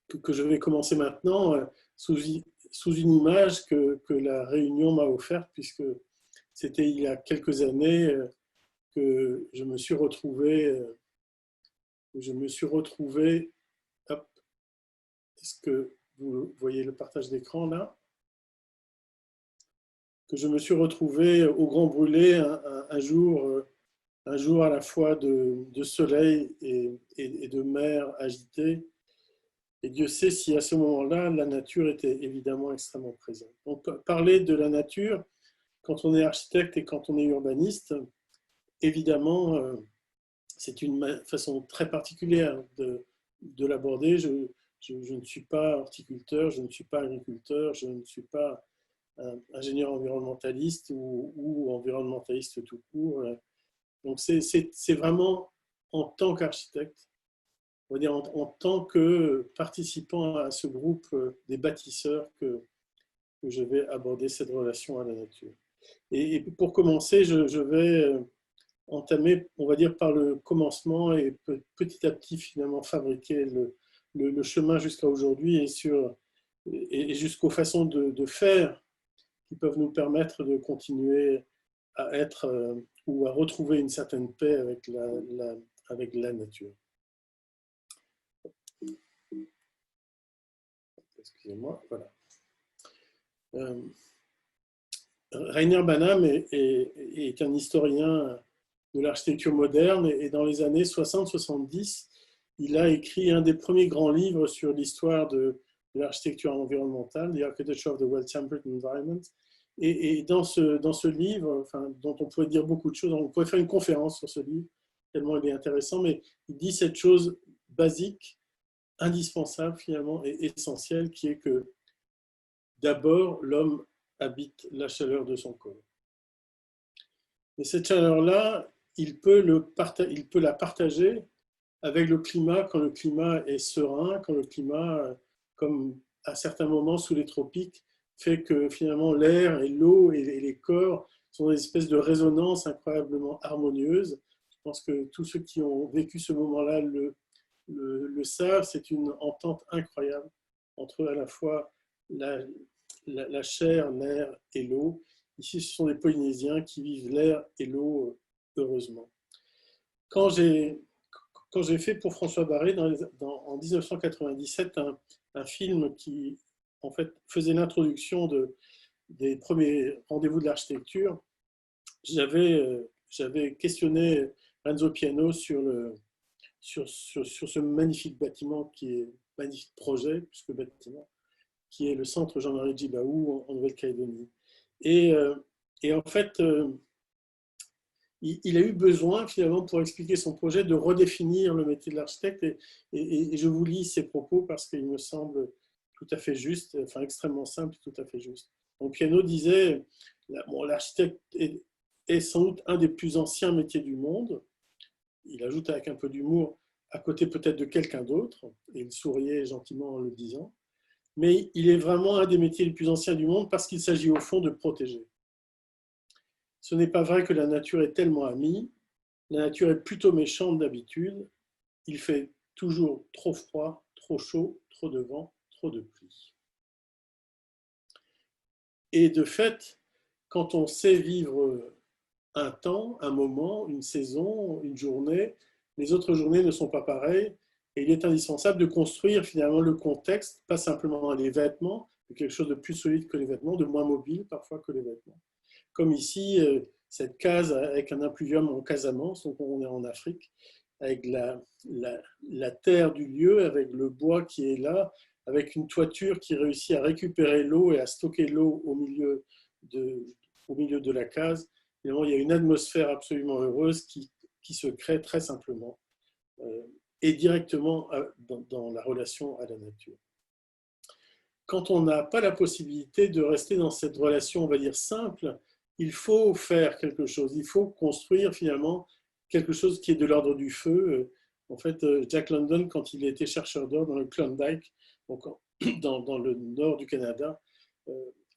que je vais commencer maintenant sous une image que la Réunion m'a offerte, puisque c'était il y a quelques années que je me suis retrouvé, hop, est-ce que vous voyez le partage d'écran là? Que je me suis retrouvé au Grand Brûlé un jour à la fois de soleil et de mer agitée. Et Dieu sait si à ce moment-là, la nature était évidemment extrêmement présente. Donc, parler de la nature, quand on est architecte et quand on est urbaniste, évidemment, c'est une façon très particulière de l'aborder. Je ne suis pas horticulteur, je ne suis pas agriculteur, je ne suis pas ingénieur environnementaliste ou environnementaliste tout court. Donc, c'est vraiment en tant qu'architecte, on va dire en tant que participant à ce groupe des bâtisseurs que je vais aborder cette relation à la nature. Et pour commencer, je vais entamer, on va dire, par le commencement et petit à petit, finalement, fabriquer le chemin jusqu'à aujourd'hui et jusqu'aux façons de faire qui peuvent nous permettre de continuer à être ou à retrouver une certaine paix avec la nature. Excusez-moi, voilà. Rainer Banham est un historien de l'architecture moderne et dans les années 60-70, il a écrit un des premiers grands livres sur l'histoire de l'architecture environnementale, The Architecture of the Well-Tempered Environment. Et dans ce livre, enfin, dont on pourrait dire beaucoup de choses, on pourrait faire une conférence sur ce livre, tellement il est intéressant, mais il dit cette chose basique, indispensable finalement et essentielle, qui est que d'abord, l'homme habite la chaleur de son corps. Et cette chaleur-là, il peut la partager avec le climat quand le climat est serein, quand le climat, comme à certains moments sous les tropiques, fait que finalement l'air et l'eau et les corps sont des espèces de résonances incroyablement harmonieuses. Je pense que tous ceux qui ont vécu ce moment-là le savent, c'est une entente incroyable entre à la fois la chair, l'air et l'eau. Ici, ce sont des Polynésiens qui vivent l'air et l'eau heureusement. Quand j'ai fait pour François Barré en 1997 un film qui en fait faisait l'introduction des premiers rendez-vous de l'architecture, j'avais questionné Renzo Piano sur ce magnifique bâtiment qui est magnifique projet, puisque bâtiment, qui est le centre Jean-Marie Djibaou en Nouvelle-Calédonie. Et en fait, il a eu besoin, finalement, pour expliquer son projet, de redéfinir le métier de l'architecte. Et je vous lis ses propos parce qu'il me semble tout à fait juste, enfin extrêmement simple, tout à fait juste. Donc, Piano disait, bon, l'architecte est sans doute un des plus anciens métiers du monde. Il ajoute avec un peu d'humour, à côté peut-être de quelqu'un d'autre, et il souriait gentiment en le disant. Mais il est vraiment un des métiers les plus anciens du monde parce qu'il s'agit au fond de protéger. Ce n'est pas vrai que la nature est tellement amie, la nature est plutôt méchante d'habitude, il fait toujours trop froid, trop chaud, trop de vent, trop de pluie. Et de fait, quand on sait vivre un temps, un moment, une saison, une journée, les autres journées ne sont pas pareilles, et il est indispensable de construire finalement le contexte, pas simplement les vêtements, mais quelque chose de plus solide que les vêtements, de moins mobile parfois que les vêtements. Comme ici, cette case avec un impluvium en Casamance, donc on est en Afrique, avec la terre du lieu, avec le bois qui est là, avec une toiture qui réussit à récupérer l'eau et à stocker l'eau au milieu de la case. Finalement, il y a une atmosphère absolument heureuse qui se crée très simplement et directement dans la relation à la nature. Quand on n'a pas la possibilité de rester dans cette relation, on va dire, simple, il faut faire quelque chose, il faut construire finalement quelque chose qui est de l'ordre du feu. En fait, Jack London, quand il était chercheur d'or dans le Klondike, donc dans le nord du Canada,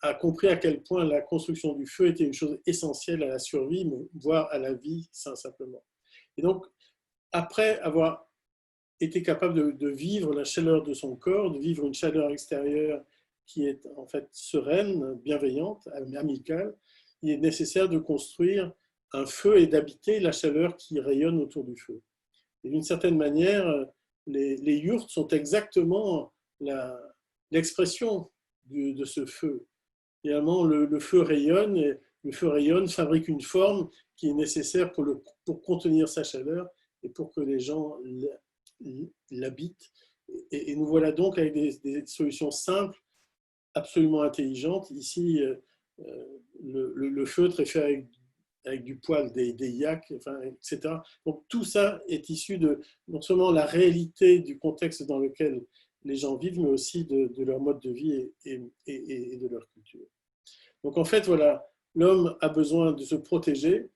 a compris à quel point la construction du feu était une chose essentielle à la survie, voire à la vie, simplement. Et donc, après avoir était capable de vivre la chaleur de son corps, de vivre une chaleur extérieure qui est en fait sereine, bienveillante, amicale, il est nécessaire de construire un feu et d'habiter la chaleur qui rayonne autour du feu. Et d'une certaine manière, les yurts sont exactement l'expression de ce feu. Finalement, le feu rayonne, et le feu rayonne, fabrique une forme qui est nécessaire pour contenir sa chaleur et pour que les gens l'habitent. Et nous voilà donc avec des solutions simples, absolument intelligentes. Ici, le feutre est fait avec du poil des yaks, enfin, etc. Donc tout ça est issu de non seulement la réalité du contexte dans lequel les gens vivent, mais aussi de leur mode de vie et de leur culture. Donc en fait, voilà, l'homme a besoin de se protéger,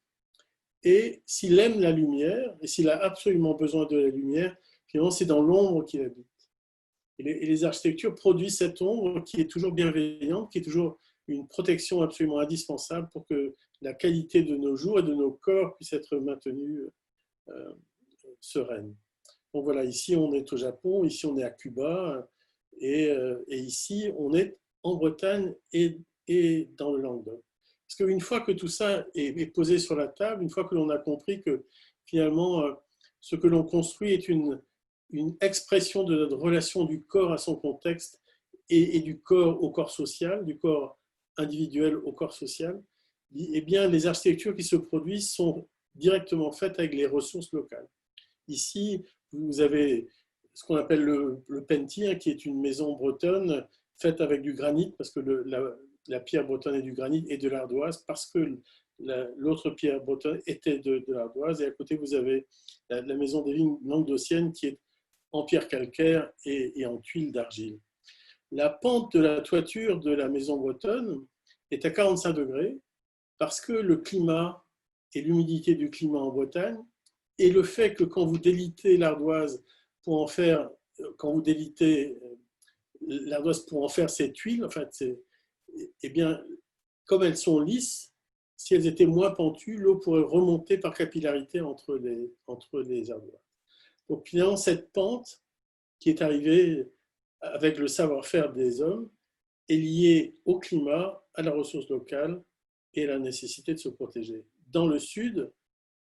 et s'il aime la lumière, et s'il a absolument besoin de la lumière, finalement c'est dans l'ombre qu'il habite. Et les architectures produisent cette ombre qui est toujours bienveillante, qui est toujours une protection absolument indispensable pour que la qualité de nos jours et de nos corps puisse être maintenue sereine. Donc voilà, ici on est au Japon, ici on est à Cuba, et ici on est en Bretagne et dans le Languedoc. Parce qu'une fois que tout ça est posé sur la table, une fois que l'on a compris que finalement ce que l'on construit est une expression de notre relation du corps à son contexte et du corps au corps social, du corps individuel au corps social, eh bien les architectures qui se produisent sont directement faites avec les ressources locales. Ici, vous avez ce qu'on appelle le pentir, qui est une maison bretonne faite avec du granit, parce que la pierre bretonne est du granit et de l'ardoise, parce que l'autre pierre bretonne était de l'ardoise. Et à côté, vous avez la maison des vignes languedociennes, qui est en pierre calcaire et en tuiles d'argile. La pente de la toiture de la maison bretonne est à 45 degrés, parce que le climat et l'humidité du climat en Bretagne, et le fait que quand vous délitez l'ardoise pour en faire, quand vous délitez l'ardoise pour en faire ces tuiles, en fait, eh bien, comme elles sont lisses, si elles étaient moins pentues, l'eau pourrait remonter par capillarité entre les ardoises. Donc finalement, cette pente qui est arrivée avec le savoir-faire des hommes est liée au climat, à la ressource locale et à la nécessité de se protéger. Dans le sud,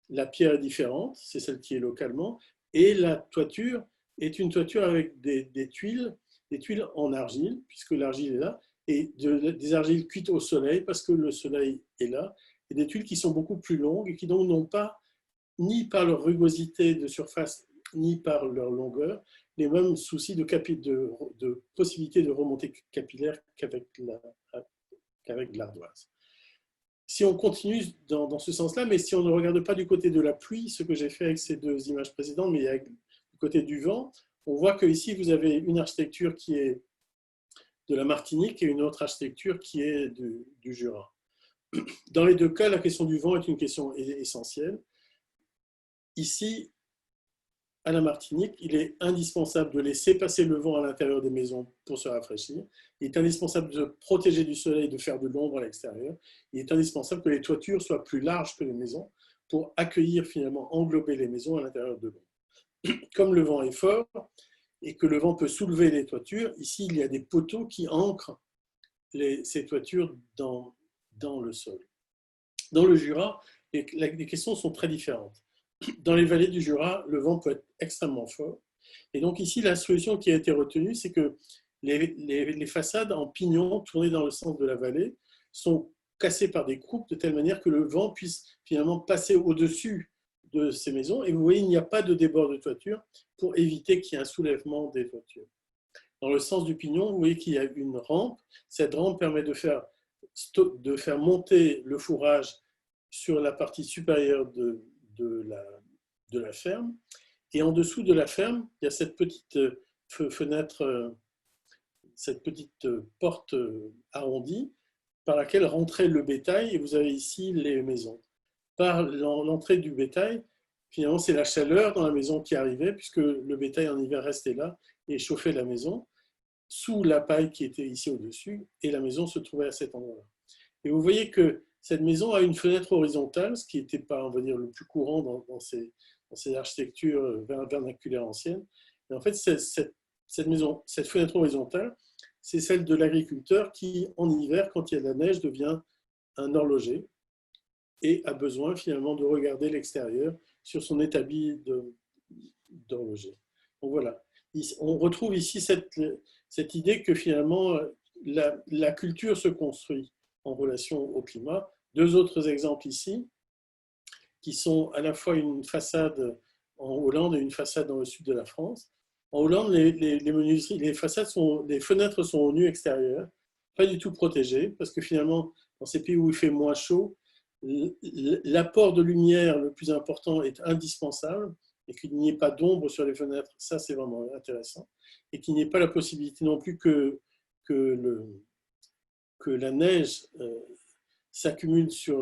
la pierre est différente, c'est celle qui est localement, et la toiture est une toiture avec des tuiles en argile, puisque l'argile est là, et des argiles cuites au soleil, parce que le soleil est là, et des tuiles qui sont beaucoup plus longues et qui donc n'ont pas, ni par leur rugosité de surface, ni par leur longueur, les mêmes soucis de possibilité de remontée capillaire qu'avec l'ardoise. Si on continue dans ce sens-là, mais si on ne regarde pas du côté de la pluie, ce que j'ai fait avec ces deux images précédentes, mais avec du côté du vent, on voit que ici vous avez une architecture qui est de la Martinique et une autre architecture qui est du Jura. Dans les deux cas, la question du vent est une question essentielle. Ici, à la Martinique, il est indispensable de laisser passer le vent à l'intérieur des maisons pour se rafraîchir. Il est indispensable de protéger du soleil, de faire de l'ombre à l'extérieur. Il est indispensable que les toitures soient plus larges que les maisons pour accueillir, finalement, englober les maisons à l'intérieur de l'ombre. Comme le vent est fort et que le vent peut soulever les toitures, ici, il y a des poteaux qui ancrent ces toitures dans le sol. Dans le Jura, les questions sont très différentes. Dans les vallées du Jura, le vent peut être extrêmement fort. Et donc ici, la solution qui a été retenue, c'est que les façades en pignon tournées dans le sens de la vallée sont cassées par des croupes de telle manière que le vent puisse finalement passer au-dessus de ces maisons. Et vous voyez, il n'y a pas de débord de toiture pour éviter qu'il y ait un soulèvement des toitures. Dans le sens du pignon, vous voyez qu'il y a une rampe. Cette rampe permet de faire monter le fourrage sur la partie supérieure de la ferme. Et en dessous de la ferme, il y a cette petite fenêtre, cette petite porte arrondie par laquelle rentrait le bétail, et vous avez ici les maisons. Par l'entrée du bétail, finalement, c'est la chaleur dans la maison qui arrivait, puisque le bétail en hiver restait là et chauffait la maison, sous la paille qui était ici au-dessus, et la maison se trouvait à cet endroit-là. Et vous voyez que cette maison a une fenêtre horizontale, ce qui n'était pas, on va dire, le plus courant dans ces architectures vernaculaires anciennes. Et en fait, cette fenêtre horizontale, c'est celle de l'agriculteur qui, en hiver, quand il y a de la neige, devient un horloger et a besoin finalement de regarder l'extérieur sur son établi d'horloger. Donc voilà, on retrouve ici cette idée que finalement la culture se construit en relation au climat. Deux autres exemples ici, qui sont à la fois une façade en Hollande et une façade dans le sud de la France. En Hollande, les menuiseries, les fenêtres sont au nu extérieur, pas du tout protégées, parce que finalement, dans ces pays où il fait moins chaud, l'apport de lumière le plus important est indispensable, et qu'il n'y ait pas d'ombre sur les fenêtres, ça c'est vraiment intéressant, et qu'il n'y ait pas la possibilité non plus que la neige s'accumule sur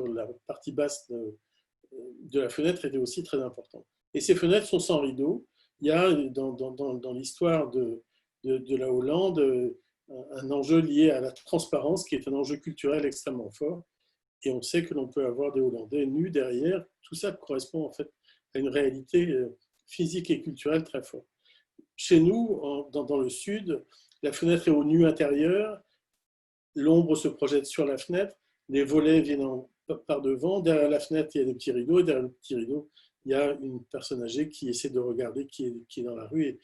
la partie basse de la fenêtre était aussi très important. Et ces fenêtres sont sans rideaux. Il y a dans l'histoire de la Hollande un enjeu lié à la transparence qui est un enjeu culturel extrêmement fort. Et on sait que l'on peut avoir des Hollandais nus derrière. Tout ça correspond en fait à une réalité physique et culturelle très forte. Chez nous, dans le sud, la fenêtre est au nu intérieur, l'ombre se projette sur la fenêtre, les volets viennent par devant, derrière la fenêtre, il y a des petits rideaux, et derrière le petit rideau, il y a une personne âgée qui essaie de regarder qui est dans la rue et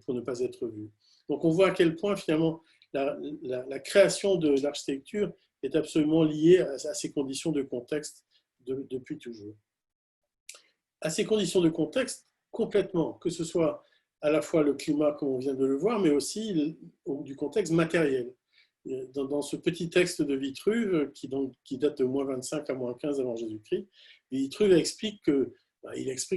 pour ne pas être vue. Donc on voit à quel point finalement la création de l'architecture est absolument liée à ces conditions de contexte depuis toujours. À ces conditions de contexte, complètement, que ce soit à la fois le climat, comme on vient de le voir, mais aussi du contexte matériel. Dans ce petit texte de Vitruve, qui date de moins 25 à moins 15 avant Jésus-Christ, Vitruve explique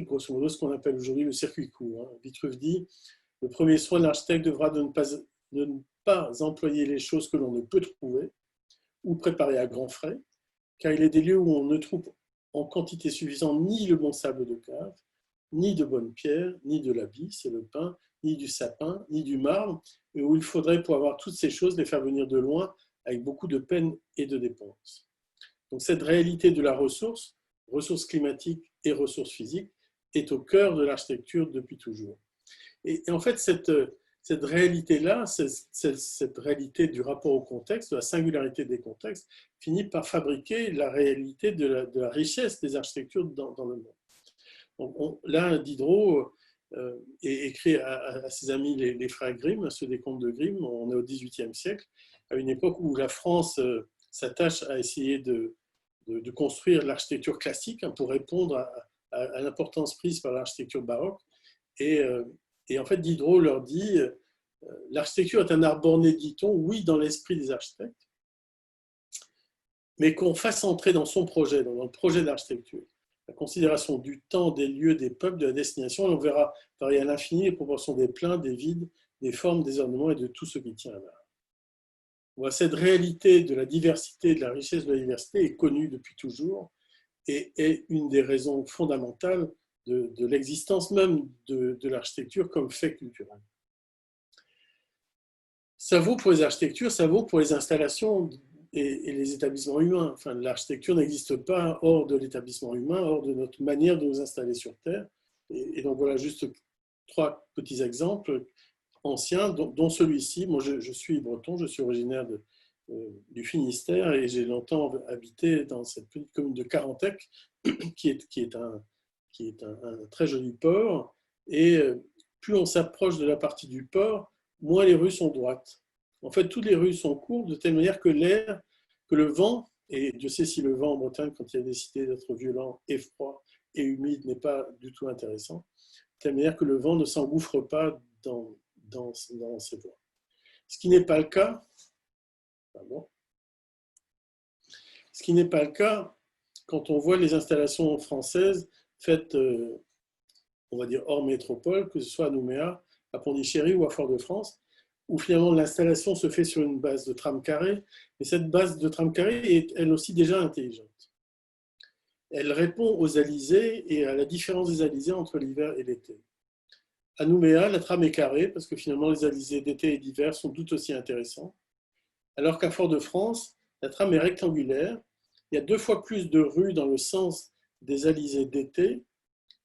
grosso modo ce qu'on appelle aujourd'hui le circuit court. Vitruve dit « Le premier soin de l'architecte devra de ne pas employer les choses que l'on ne peut trouver ou préparer à grands frais, car il est des lieux où on ne trouve en quantité suffisante ni le bon sable de cave, ni de bonnes pierres, ni de l'habit, c'est le pain, ni du sapin, ni du marbre, et où il faudrait, pour avoir toutes ces choses, les faire venir de loin avec beaucoup de peine et de dépenses. » Donc cette réalité de la ressource climatique et ressources physiques, est au cœur de l'architecture depuis toujours. Et en fait, cette réalité-là, cette réalité du rapport au contexte, de la singularité des contextes, finit par fabriquer la réalité de la richesse des architectures dans le monde. Donc là, Diderot écrit à ses amis les frères Grimm, ceux des contes de Grimm, on est au XVIIIe siècle, à une époque où la France s'attache à essayer de construire l'architecture classique pour répondre à l'importance prise par l'architecture baroque. Et en fait, Diderot leur dit l'architecture est un art borné, dit-on, oui, dans l'esprit des architectes, mais qu'on fasse entrer dans son projet, dans le projet d'architecture, la considération du temps, des lieux, des peuples, de la destination, et on verra varier à l'infini les proportions des pleins, des vides, des formes, des ornements et de tout ce qui tient à l'art. Voilà, cette réalité de la diversité, de la richesse de la diversité est connue depuis toujours et est une des raisons fondamentales de l'existence même de l'architecture comme fait culturel. Ça vaut pour les architectures, ça vaut pour les installations et les établissements humains. Enfin, l'architecture n'existe pas hors de l'établissement humain, hors de notre manière de nous installer sur Terre. Et donc voilà juste 3 petits exemples anciens, dont celui-ci. Moi, je suis breton, je suis originaire du Finistère et j'ai longtemps habité dans cette petite commune de Carantec, qui est un très joli port. Et plus on s'approche de la partie du port, moins les rues sont droites. En fait, toutes les rues sont courtes de telle manière que le vent, et Dieu sait si le vent en Bretagne, quand il a décidé d'être violent et froid et humide, n'est pas du tout intéressant, de telle manière que le vent ne s'engouffre pas dans ces voies. Ce qui n'est pas le cas, quand on voit les installations françaises faites, on va dire, hors métropole, que ce soit à Nouméa, à Pondichéry ou à Fort-de-France, où finalement l'installation se fait sur une base de trame carrée, et cette base de trame carrée est elle aussi déjà intelligente. Elle répond aux alizés et à la différence des alizés entre l'hiver et l'été. À Nouméa, la trame est carrée, parce que finalement les alizés d'été et d'hiver sont tout aussi intéressants, alors qu'à Fort-de-France, la trame est rectangulaire. Il y a 2 fois plus de rues dans le sens des alizés d'été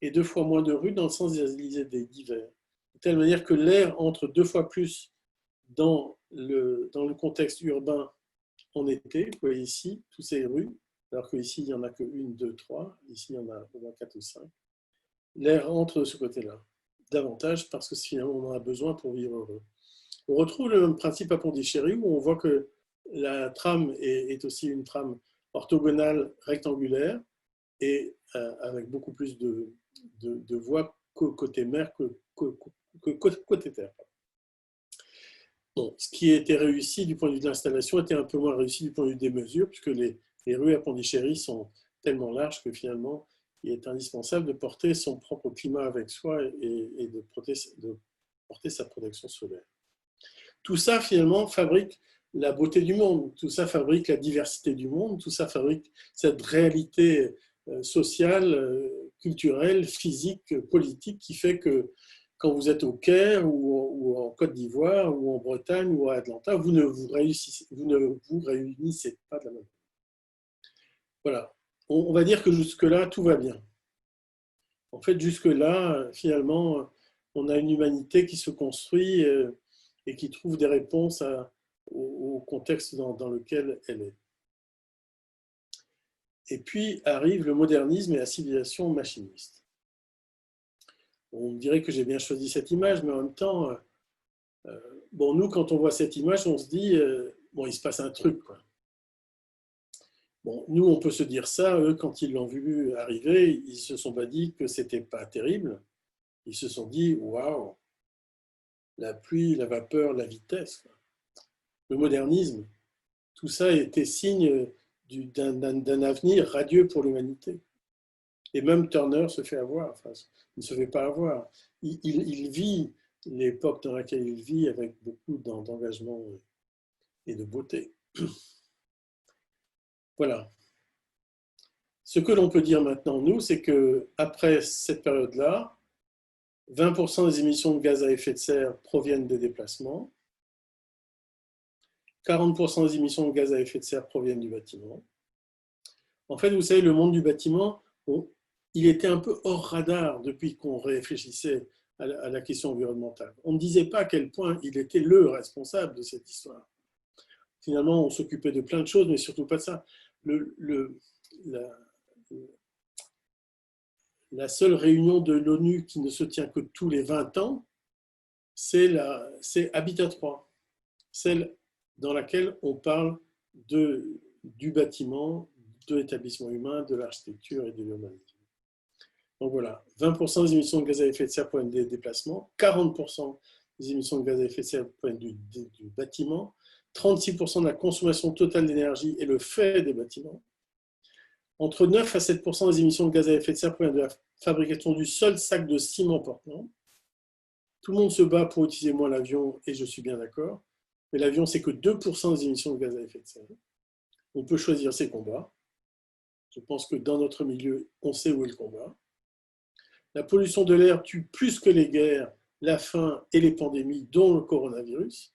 et 2 fois moins de rues dans le sens des divers. De telle manière que l'air entre 2 fois plus dans le contexte urbain en été. Vous voyez ici, toutes ces rues, alors qu'ici, il n'y en a que 1, 2, 3. Ici, il y en a au moins 4 ou 5. L'air entre de ce côté-là, davantage parce que finalement, on en a besoin pour vivre heureux. On retrouve le même principe à Pondichéry où on voit que la trame est aussi une trame orthogonale rectangulaire et avec beaucoup plus de voies côté mer que côté terre. Bon, ce qui était réussi du point de vue de l'installation était un peu moins réussi du point de vue des mesures, puisque les rues à Pondichéry sont tellement larges que finalement, il est indispensable de porter son propre climat avec soi et de porter sa protection solaire. Tout ça, finalement, fabrique la beauté du monde, tout ça fabrique la diversité du monde, tout ça fabrique cette réalité sociale, culturelle, physique, politique qui fait que quand vous êtes au Caire ou en Côte d'Ivoire ou en Bretagne ou à Atlanta, vous ne vous réunissez pas de la même manière. Voilà. On va dire que jusque-là, tout va bien. En fait, jusque-là, finalement, on a une humanité qui se construit et qui trouve des réponses au contexte dans lequel elle est. Et puis arrive le modernisme et la civilisation machiniste. On dirait que j'ai bien choisi cette image, mais en même temps, bon, nous, quand on voit cette image, on se dit, bon, il se passe un truc, quoi. Bon, nous, on peut se dire ça, eux, quand ils l'ont vu arriver, ils ne se sont pas dit que c'était pas terrible. Ils se sont dit, waouh, la pluie, la vapeur, la vitesse. Le modernisme, tout ça était signe d'un avenir radieux pour l'humanité. Et même Turner se fait avoir, enfin, il ne se fait pas avoir. Il vit l'époque dans laquelle il vit avec beaucoup d'engagement et de beauté. Voilà. Ce que l'on peut dire maintenant, nous, c'est qu'après cette période-là, 20% des émissions de gaz à effet de serre proviennent des déplacements, 40% des émissions de gaz à effet de serre proviennent du bâtiment. En fait, vous savez, le monde du bâtiment, il était un peu hors radar depuis qu'on réfléchissait à la question environnementale. On ne disait pas à quel point il était le responsable de cette histoire. Finalement, on s'occupait de plein de choses, mais surtout pas de ça. La seule réunion de l'ONU qui ne se tient que tous les 20 ans, c'est Habitat 3, celle dans laquelle on parle du bâtiment, de l'établissement humain, de l'architecture et de l'humanité. Donc voilà, 20% des émissions de gaz à effet de serre proviennent des déplacements, 40% des émissions de gaz à effet de serre proviennent du bâtiment, 36% de la consommation totale d'énergie est le fait des bâtiments. Entre 9 à 7% des émissions de gaz à effet de serre proviennent de la fabrication du seul sac de ciment Portland. Tout le monde se bat pour utiliser moins l'avion, et je suis bien d'accord, mais l'avion, c'est que 2% des émissions de gaz à effet de serre. On peut choisir ses combats. Je pense que dans notre milieu, on sait où est le combat. La pollution de l'air tue plus que les guerres, la faim et les pandémies, dont le coronavirus.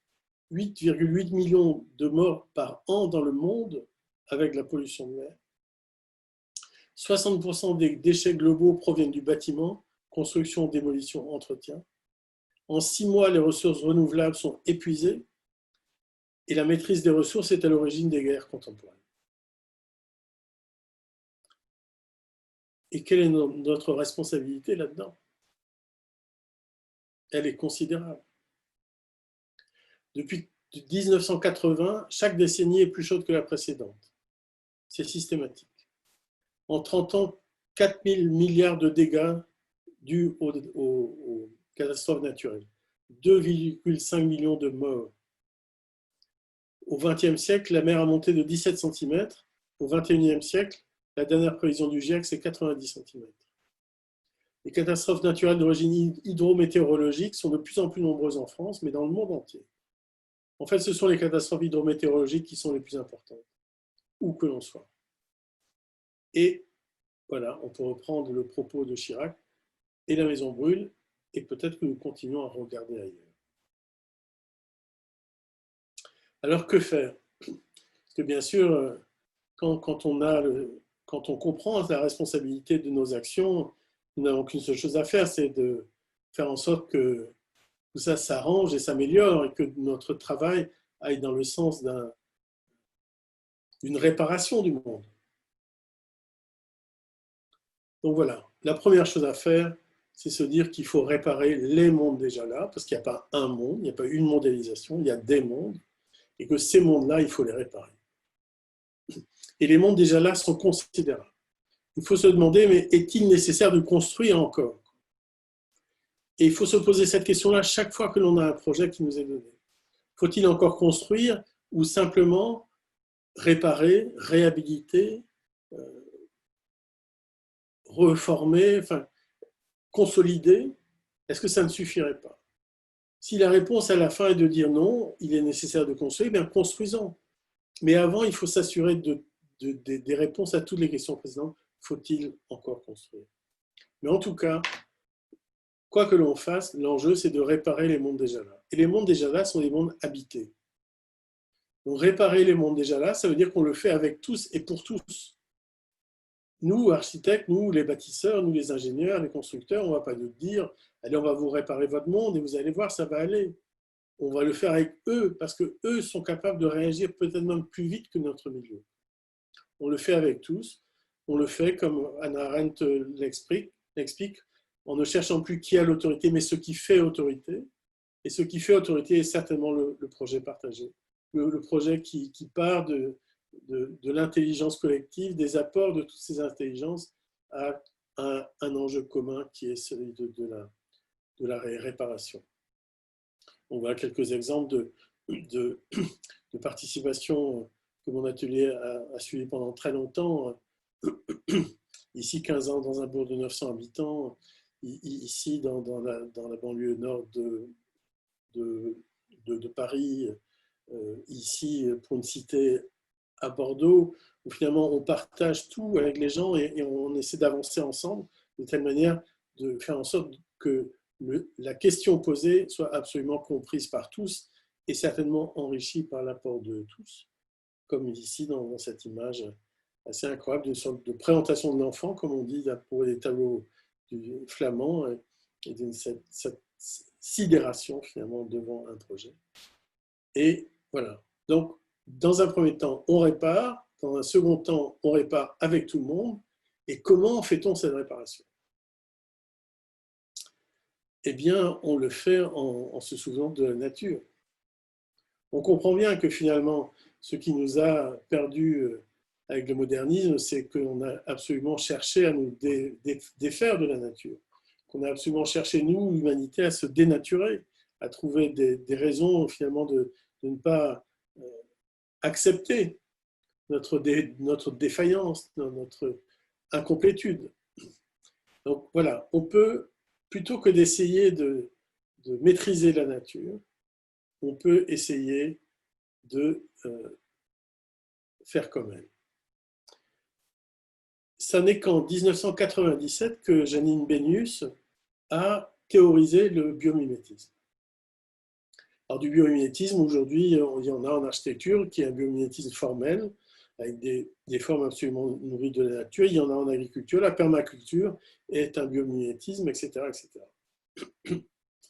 8,8 millions de morts par an dans le monde avec la pollution de l'air. 60% des déchets globaux proviennent du bâtiment, construction, démolition, entretien. En 6 mois, les ressources renouvelables sont épuisées et la maîtrise des ressources est à l'origine des guerres contemporaines. Et quelle est notre responsabilité là-dedans? Elle est considérable. Depuis 1980, chaque décennie est plus chaude que la précédente. C'est systématique. En 30 ans, 4 000 milliards de dégâts dus aux catastrophes naturelles. 2,5 millions de morts. Au XXe siècle, la mer a monté de 17 cm. Au XXIe siècle, la dernière prévision du GIEC, c'est 90 cm. Les catastrophes naturelles d'origine hydrométéorologique sont de plus en plus nombreuses en France, mais dans le monde entier. En fait, ce sont les catastrophes hydrométéorologiques qui sont les plus importantes, où que l'on soit. Et voilà, on peut reprendre le propos de Chirac, et la maison brûle, et peut-être que nous continuons à regarder ailleurs. Alors que faire? Parce que bien sûr, quand on comprend la responsabilité de nos actions, nous n'avons qu'une seule chose à faire, c'est de faire en sorte que tout ça s'arrange et s'améliore et que notre travail aille dans le sens d'une réparation du monde. Donc voilà, la première chose à faire, c'est se dire qu'il faut réparer les mondes déjà là, parce qu'il n'y a pas un monde, il n'y a pas une mondialisation, il y a des mondes, et que ces mondes-là, il faut les réparer. Et les mondes déjà là sont considérables. Il faut se demander, mais est-il nécessaire de construire encore? Et il faut se poser cette question-là chaque fois que l'on a un projet qui nous est donné. Faut-il encore construire ou simplement réparer, réhabiliter, reformer, enfin, consolider? Est-ce que ça ne suffirait pas? Si la réponse à la fin est de dire non, il est nécessaire de construire, bien construisons. Mais avant, il faut s'assurer des réponses à toutes les questions précédentes. Faut-il encore construire? Mais en tout cas, quoi que l'on fasse, l'enjeu, c'est de réparer les mondes déjà là. Et les mondes déjà là sont des mondes habités. Donc, réparer les mondes déjà là, ça veut dire qu'on le fait avec tous et pour tous. Nous, architectes, nous, les bâtisseurs, nous, les ingénieurs, les constructeurs, on ne va pas nous dire « Allez, on va vous réparer votre monde et vous allez voir, ça va aller ». On va le faire avec eux, parce qu'eux sont capables de réagir peut-être même plus vite que notre milieu. On le fait avec tous. On le fait, comme Hannah Arendt l'explique, en ne cherchant plus qui a l'autorité, mais ce qui fait autorité. Et ce qui fait autorité est certainement le projet partagé. Le projet qui part de l'intelligence collective, des apports de toutes ces intelligences à un enjeu commun qui est celui de la réparation. On voit quelques exemples de participation que mon atelier a suivi pendant très longtemps. Ici, 15 ans dans un bourg de 900 habitants, ici dans la banlieue nord de Paris, ici pour une cité à Bordeaux, où finalement on partage tout avec les gens et on essaie d'avancer ensemble de telle manière de faire en sorte que la question posée soit absolument comprise par tous et certainement enrichie par l'apport de tous, comme ici dans cette image assez incroyable d'une sorte de présentation de l'enfant, comme on dit pour les tableaux flamands, et d'une cette sidération finalement devant un projet. Et voilà. Donc, dans un premier temps, on répare. Dans un second temps, on répare avec tout le monde. Et comment fait-on cette réparation? Eh bien, on le fait en se souvenant de la nature. On comprend bien que finalement, ce qui nous a perdus avec le modernisme, c'est qu'on a absolument cherché à nous défaire de la nature. Qu'on a absolument cherché, nous, l'humanité, à se dénaturer, à trouver des raisons finalement de ne pas accepter notre défaillance, notre incomplétude. Donc voilà, on peut, plutôt que d'essayer de maîtriser la nature, on peut essayer de faire comme elle. Ça n'est qu'en 1997 que Janine Benyus a théorisé le biomimétisme. Alors du biomimétisme, aujourd'hui, il y en a en architecture, qui est un biomimétisme formel, avec des formes absolument nourries de la nature. Il y en a en agriculture, la permaculture est un biomimétisme, etc. etc.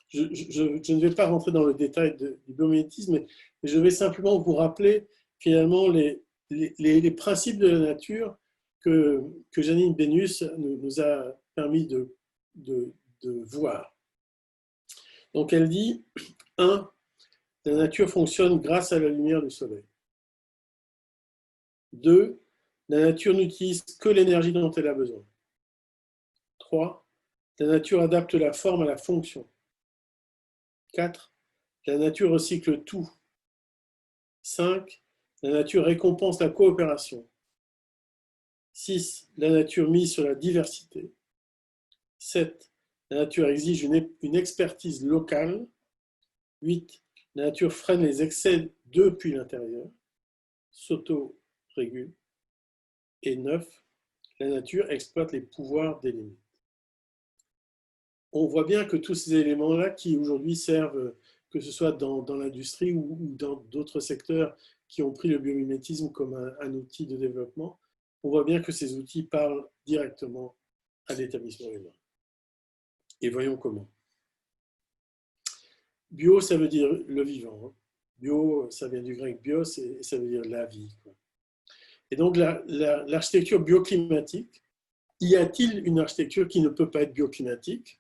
Je ne vais pas rentrer dans le détail du biomimétisme, mais je vais simplement vous rappeler finalement les principes de la nature que Janine Benyus nous a permis de voir. Donc elle dit, 1, la nature fonctionne grâce à la lumière du soleil. 2, la nature n'utilise que l'énergie dont elle a besoin. 3, la nature adapte la forme à la fonction. 4, la nature recycle tout. 5, la nature récompense la coopération. 6, la nature mise sur la diversité. 7, la nature exige une expertise locale. 8, la nature freine les excès depuis l'intérieur, s'auto-régule. Et 9, la nature exploite les pouvoirs des limites. On voit bien que tous ces éléments-là qui aujourd'hui servent, que ce soit dans l'industrie ou dans d'autres secteurs qui ont pris le biomimétisme comme un outil de développement, on voit bien que ces outils parlent directement à l'établissement humain. Et voyons comment. Bio, ça veut dire le vivant. Bio, ça vient du grec bios et ça veut dire la vie. Et donc, l'architecture bioclimatique, y a-t-il une architecture qui ne peut pas être bioclimatique?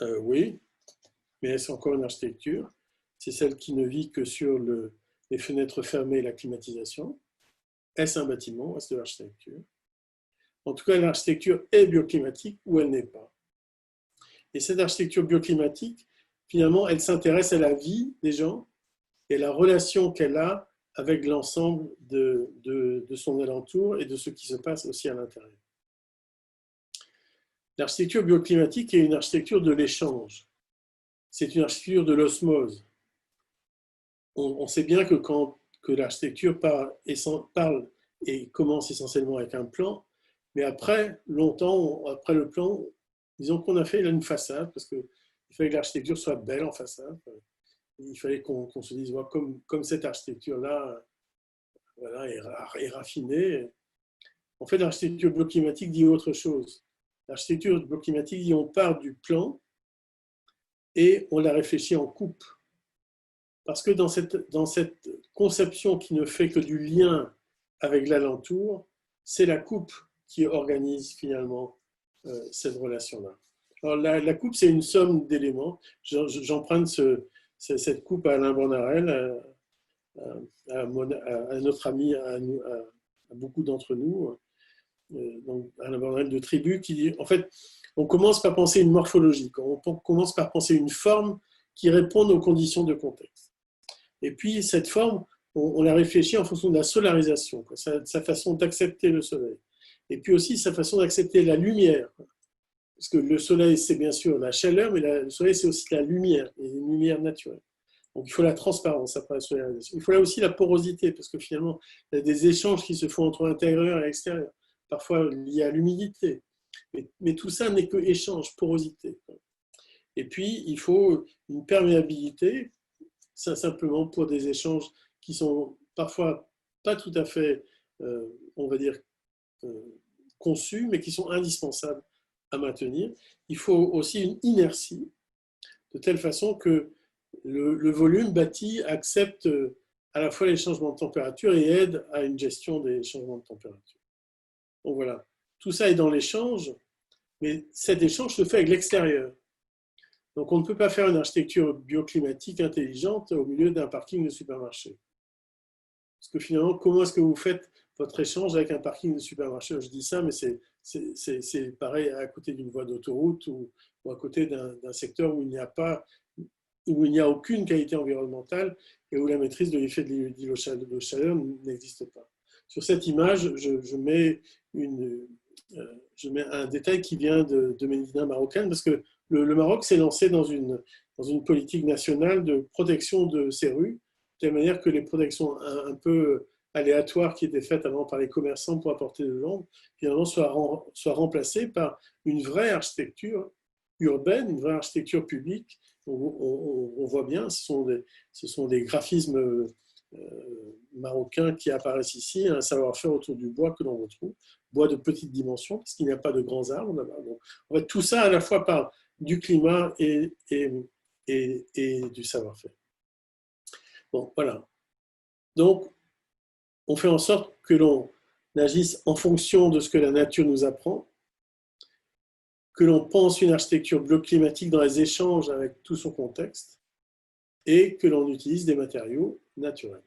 Oui, mais est-ce encore une architecture? C'est celle qui ne vit que sur les fenêtres fermées et la climatisation. Est-ce un bâtiment? Est-ce de l'architecture? En tout cas, l'architecture est bioclimatique ou elle n'est pas. Et cette architecture bioclimatique, finalement, elle s'intéresse à la vie des gens et la relation qu'elle a avec l'ensemble de son alentour et de ce qui se passe aussi à l'intérieur. L'architecture bioclimatique est une architecture de l'échange. C'est une architecture de l'osmose. On sait bien que l'architecture parle et commence essentiellement avec un plan, mais après, longtemps, après le plan, disons qu'on a fait une façade, parce qu'il fallait que l'architecture soit belle en façade. Il fallait qu'on se dise, comme cette architecture-là voilà, est raffinée. En fait, l'architecture bioclimatique dit autre chose. L'architecture bioclimatique dit on part du plan et on la réfléchit en coupe. Parce que dans cette conception qui ne fait que du lien avec l'alentour, c'est la coupe qui organise finalement cette relation-là. Alors la coupe, c'est une somme d'éléments. J'emprunte cette coupe à Alain Bornarel, à notre ami, à beaucoup d'entre nous, donc Alain Bornarel de Tribu, qui dit, en fait, on commence par penser une morphologie, on commence par penser une forme qui réponde aux conditions de contexte. Et puis, cette forme, on la réfléchit en fonction de la solarisation, sa façon d'accepter le soleil. Et puis aussi, sa façon d'accepter la lumière. Parce que le soleil, c'est bien sûr la chaleur, mais le soleil, c'est aussi la lumière, et une lumière naturelle. Donc, il faut la transparence après la solarisation. Il faut là aussi la porosité, parce que finalement, il y a des échanges qui se font entre l'intérieur et l'extérieur, parfois liés à l'humidité. Mais tout ça n'est que échange, porosité. Et puis, il faut une perméabilité, simplement pour des échanges qui sont parfois pas tout à fait, on va dire, conçus, mais qui sont indispensables à maintenir. Il faut aussi une inertie, de telle façon que le volume bâti accepte à la fois les changements de température et aide à une gestion des changements de température. Donc voilà, tout ça est dans l'échange, mais cet échange se fait avec l'extérieur. Donc on ne peut pas faire une architecture bioclimatique intelligente au milieu d'un parking de supermarché. Parce que finalement, comment est-ce que vous faites votre échange avec un parking de supermarché? Je dis ça, mais c'est pareil à côté d'une voie d'autoroute ou à côté d'un secteur où il n'y a aucune qualité environnementale et où la maîtrise de l'effet de chaleur n'existe pas. Sur cette image, je mets un détail qui vient de Médina marocaine, parce que le Maroc s'est lancé dans une politique nationale de protection de ses rues, de telle manière que les protections un peu aléatoires qui étaient faites avant par les commerçants pour apporter de l'ombre, finalement soient remplacées par une vraie architecture urbaine, une vraie architecture publique. On voit bien, ce sont des graphismes marocains qui apparaissent ici, un savoir-faire autour du bois que l'on retrouve, bois de petite dimension, parce qu'il n'y a pas de grands arbres là-bas. Donc, en fait, tout ça à la fois par du climat et du savoir-faire. Bon, voilà. Donc, on fait en sorte que l'on agisse en fonction de ce que la nature nous apprend, que l'on pense une architecture bioclimatique dans les échanges avec tout son contexte, et que l'on utilise des matériaux naturels.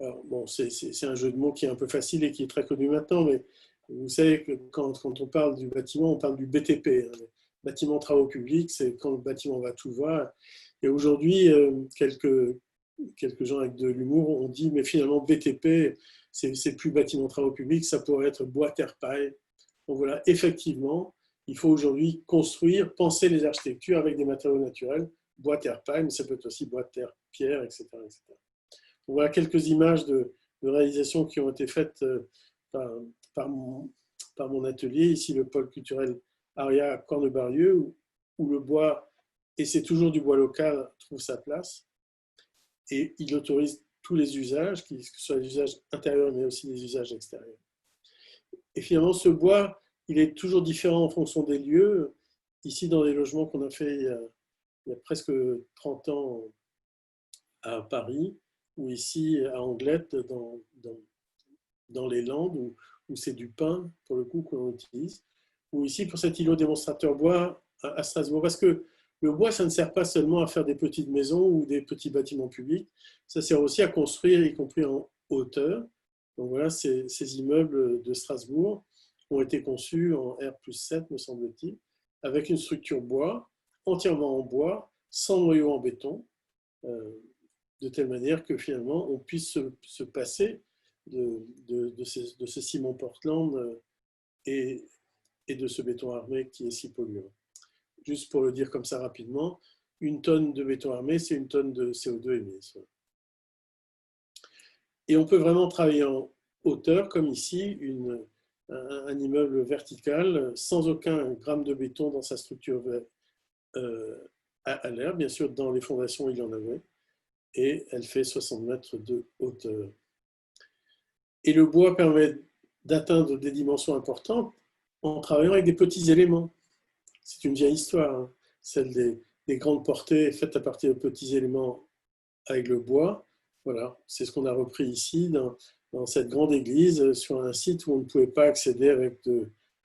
Alors, bon, c'est un jeu de mots qui est un peu facile et qui est très connu maintenant, mais vous savez que quand on parle du bâtiment, on parle du BTP, hein, bâtiment travaux publics, c'est quand le bâtiment va tout voir. Et aujourd'hui, quelques gens avec de l'humour ont dit, mais finalement, BTP, c'est plus bâtiment travaux publics, ça pourrait être bois, terre, paille. Donc voilà, effectivement, il faut aujourd'hui construire, penser les architectures avec des matériaux naturels, bois, terre, paille, mais ça peut être aussi bois, terre, pierre, etc. etc. Voilà quelques images de réalisations qui ont été faites par mon atelier, ici le pôle culturel Aria Cornebarieux, où le bois, et c'est toujours du bois local, trouve sa place. Et il autorise tous les usages, que ce soit des usages intérieurs, mais aussi des usages extérieurs. Et finalement, ce bois, il est toujours différent en fonction des lieux. ici dans les logements qu'on a fait il y a presque 30 ans à Paris, ou ici à Anglette, dans les Landes, où c'est du pin, pour le coup, qu'on utilise, ou ici pour cet îlot démonstrateur bois à Strasbourg. Parce que le bois, ça ne sert pas seulement à faire des petites maisons ou des petits bâtiments publics, ça sert aussi à construire, y compris en hauteur. Donc voilà, ces immeubles de Strasbourg ont été conçus en R+7, me semble-t-il, avec une structure bois, entièrement en bois, sans noyau en béton, de telle manière que finalement on puisse se passer de ce ciment Portland et de ce béton armé qui est si polluant. Juste pour le dire comme ça rapidement, une tonne de béton armé, c'est une tonne de CO2 émise. Et on peut vraiment travailler en hauteur, comme ici, un immeuble vertical, sans aucun gramme de béton dans sa structure à l'air. Bien sûr, dans les fondations, il y en avait. Et elle fait 60 mètres de hauteur. Et le bois permet d'atteindre des dimensions importantes en travaillant avec des petits éléments. C'est une vieille histoire, hein, celle des grandes portées faites à partir de petits éléments avec le bois. Voilà, c'est ce qu'on a repris ici dans cette grande église, sur un site où on ne pouvait pas accéder avec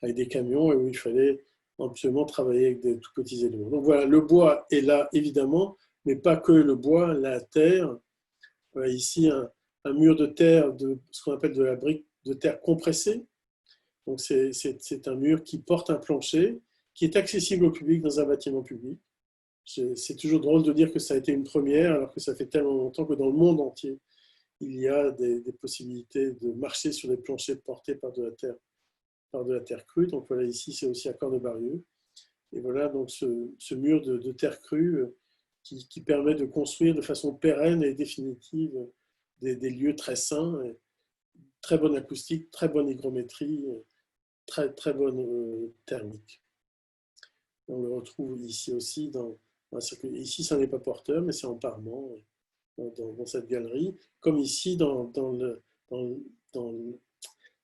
des camions et où il fallait absolument travailler avec des tout petits éléments. Donc voilà, le bois est là évidemment, mais pas que le bois, la terre. Voilà, ici un mur de terre, de ce qu'on appelle de la brique de terre compressée. Donc c'est un mur qui porte un plancher, qui est accessible au public dans un bâtiment public. C'est toujours drôle de dire que ça a été une première, alors que ça fait tellement longtemps que dans le monde entier, il y a des possibilités de marcher sur des planchers portés par de la terre crue. Donc voilà, ici c'est aussi à Cornebarieux. Et voilà donc ce mur de terre crue qui permet de construire de façon pérenne et définitive des lieux très sains, très bonne acoustique, très bonne hygrométrie, très, très bonne thermique. On le retrouve ici aussi ici, ça n'est pas porteur, mais c'est en parement dans cette galerie, comme ici dans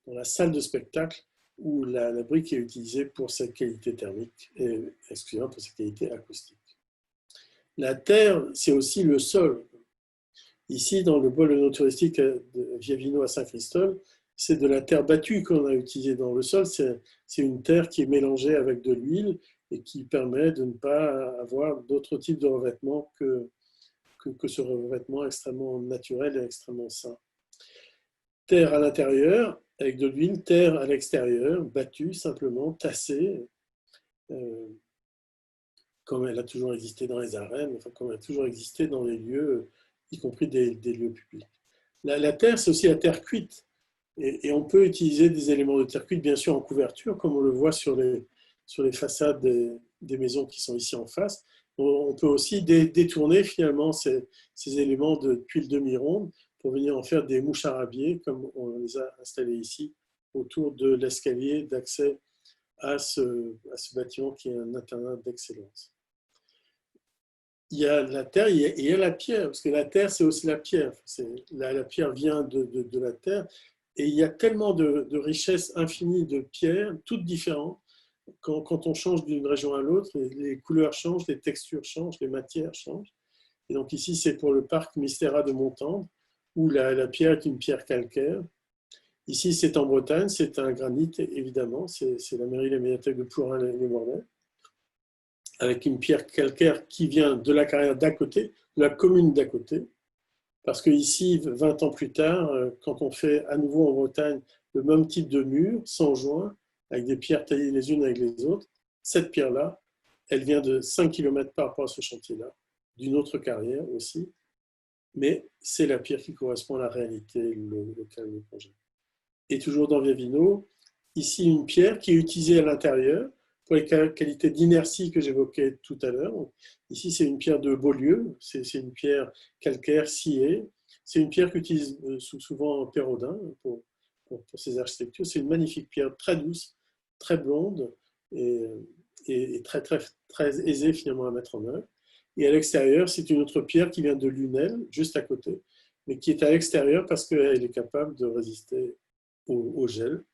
la salle de spectacle où la brique est utilisée pour sa qualité thermique et, excusez-moi, pour sa qualité acoustique. La terre, c'est aussi le sol. Ici, dans le pôle touristique de Viavino à Saint-Christol, c'est de la terre battue qu'on a utilisée dans le sol. C'est une terre qui est mélangée avec de l'huile et qui permet de ne pas avoir d'autres types de revêtements que ce revêtement extrêmement naturel et extrêmement sain. Terre à l'intérieur avec de l'huile, terre à l'extérieur, battue simplement, tassée, comme elle a toujours existé dans les arènes, enfin, comme elle a toujours existé dans les lieux, y compris des lieux publics. La terre, c'est aussi la terre cuite. Et on peut utiliser des éléments de terre cuite, bien sûr, en couverture, comme on le voit sur les façades des maisons qui sont ici en face. On peut aussi détourner finalement ces éléments de tuiles demi-rondes pour venir en faire des mouches arabiées, comme on les a installés ici, autour de l'escalier d'accès à ce bâtiment qui est un internat d'excellence. Il y a la terre et il y a la pierre, parce que la terre, c'est aussi la pierre. La pierre vient de la terre. Et il y a tellement de richesses infinies de pierres, toutes différentes. Quand on change d'une région à l'autre, les couleurs changent, les textures changent, les matières changent. Et donc ici, c'est pour le parc Mystera de Montendre, où la pierre est une pierre calcaire. Ici, c'est en Bretagne, c'est un granit, évidemment. C'est la mairie et la médiathèque de Plourin-les-Morlaix, avec une pierre calcaire qui vient de la carrière d'à côté, de la commune d'à côté. Parce que ici, 20 ans plus tard, quand on fait à nouveau en Bretagne le même type de mur, sans joint, avec des pierres taillées les unes avec les autres, cette pierre-là, elle vient de 5 km par rapport à ce chantier-là, d'une autre carrière aussi, mais c'est la pierre qui correspond à la réalité locale du projet. Et toujours dans Viavino, ici une pierre qui est utilisée à l'intérieur pour les qualités d'inertie que j'évoquais tout à l'heure. Ici, c'est une pierre de Beaulieu, c'est une pierre calcaire sciée. C'est une pierre qu'utilise souvent Perrodin pour ses architectures. C'est une magnifique pierre très douce, très blonde et très, très, très aisée finalement à mettre en œuvre. Et à l'extérieur, c'est une autre pierre qui vient de Lunel, juste à côté, mais qui est à l'extérieur parce qu'elle est capable de résister au gel.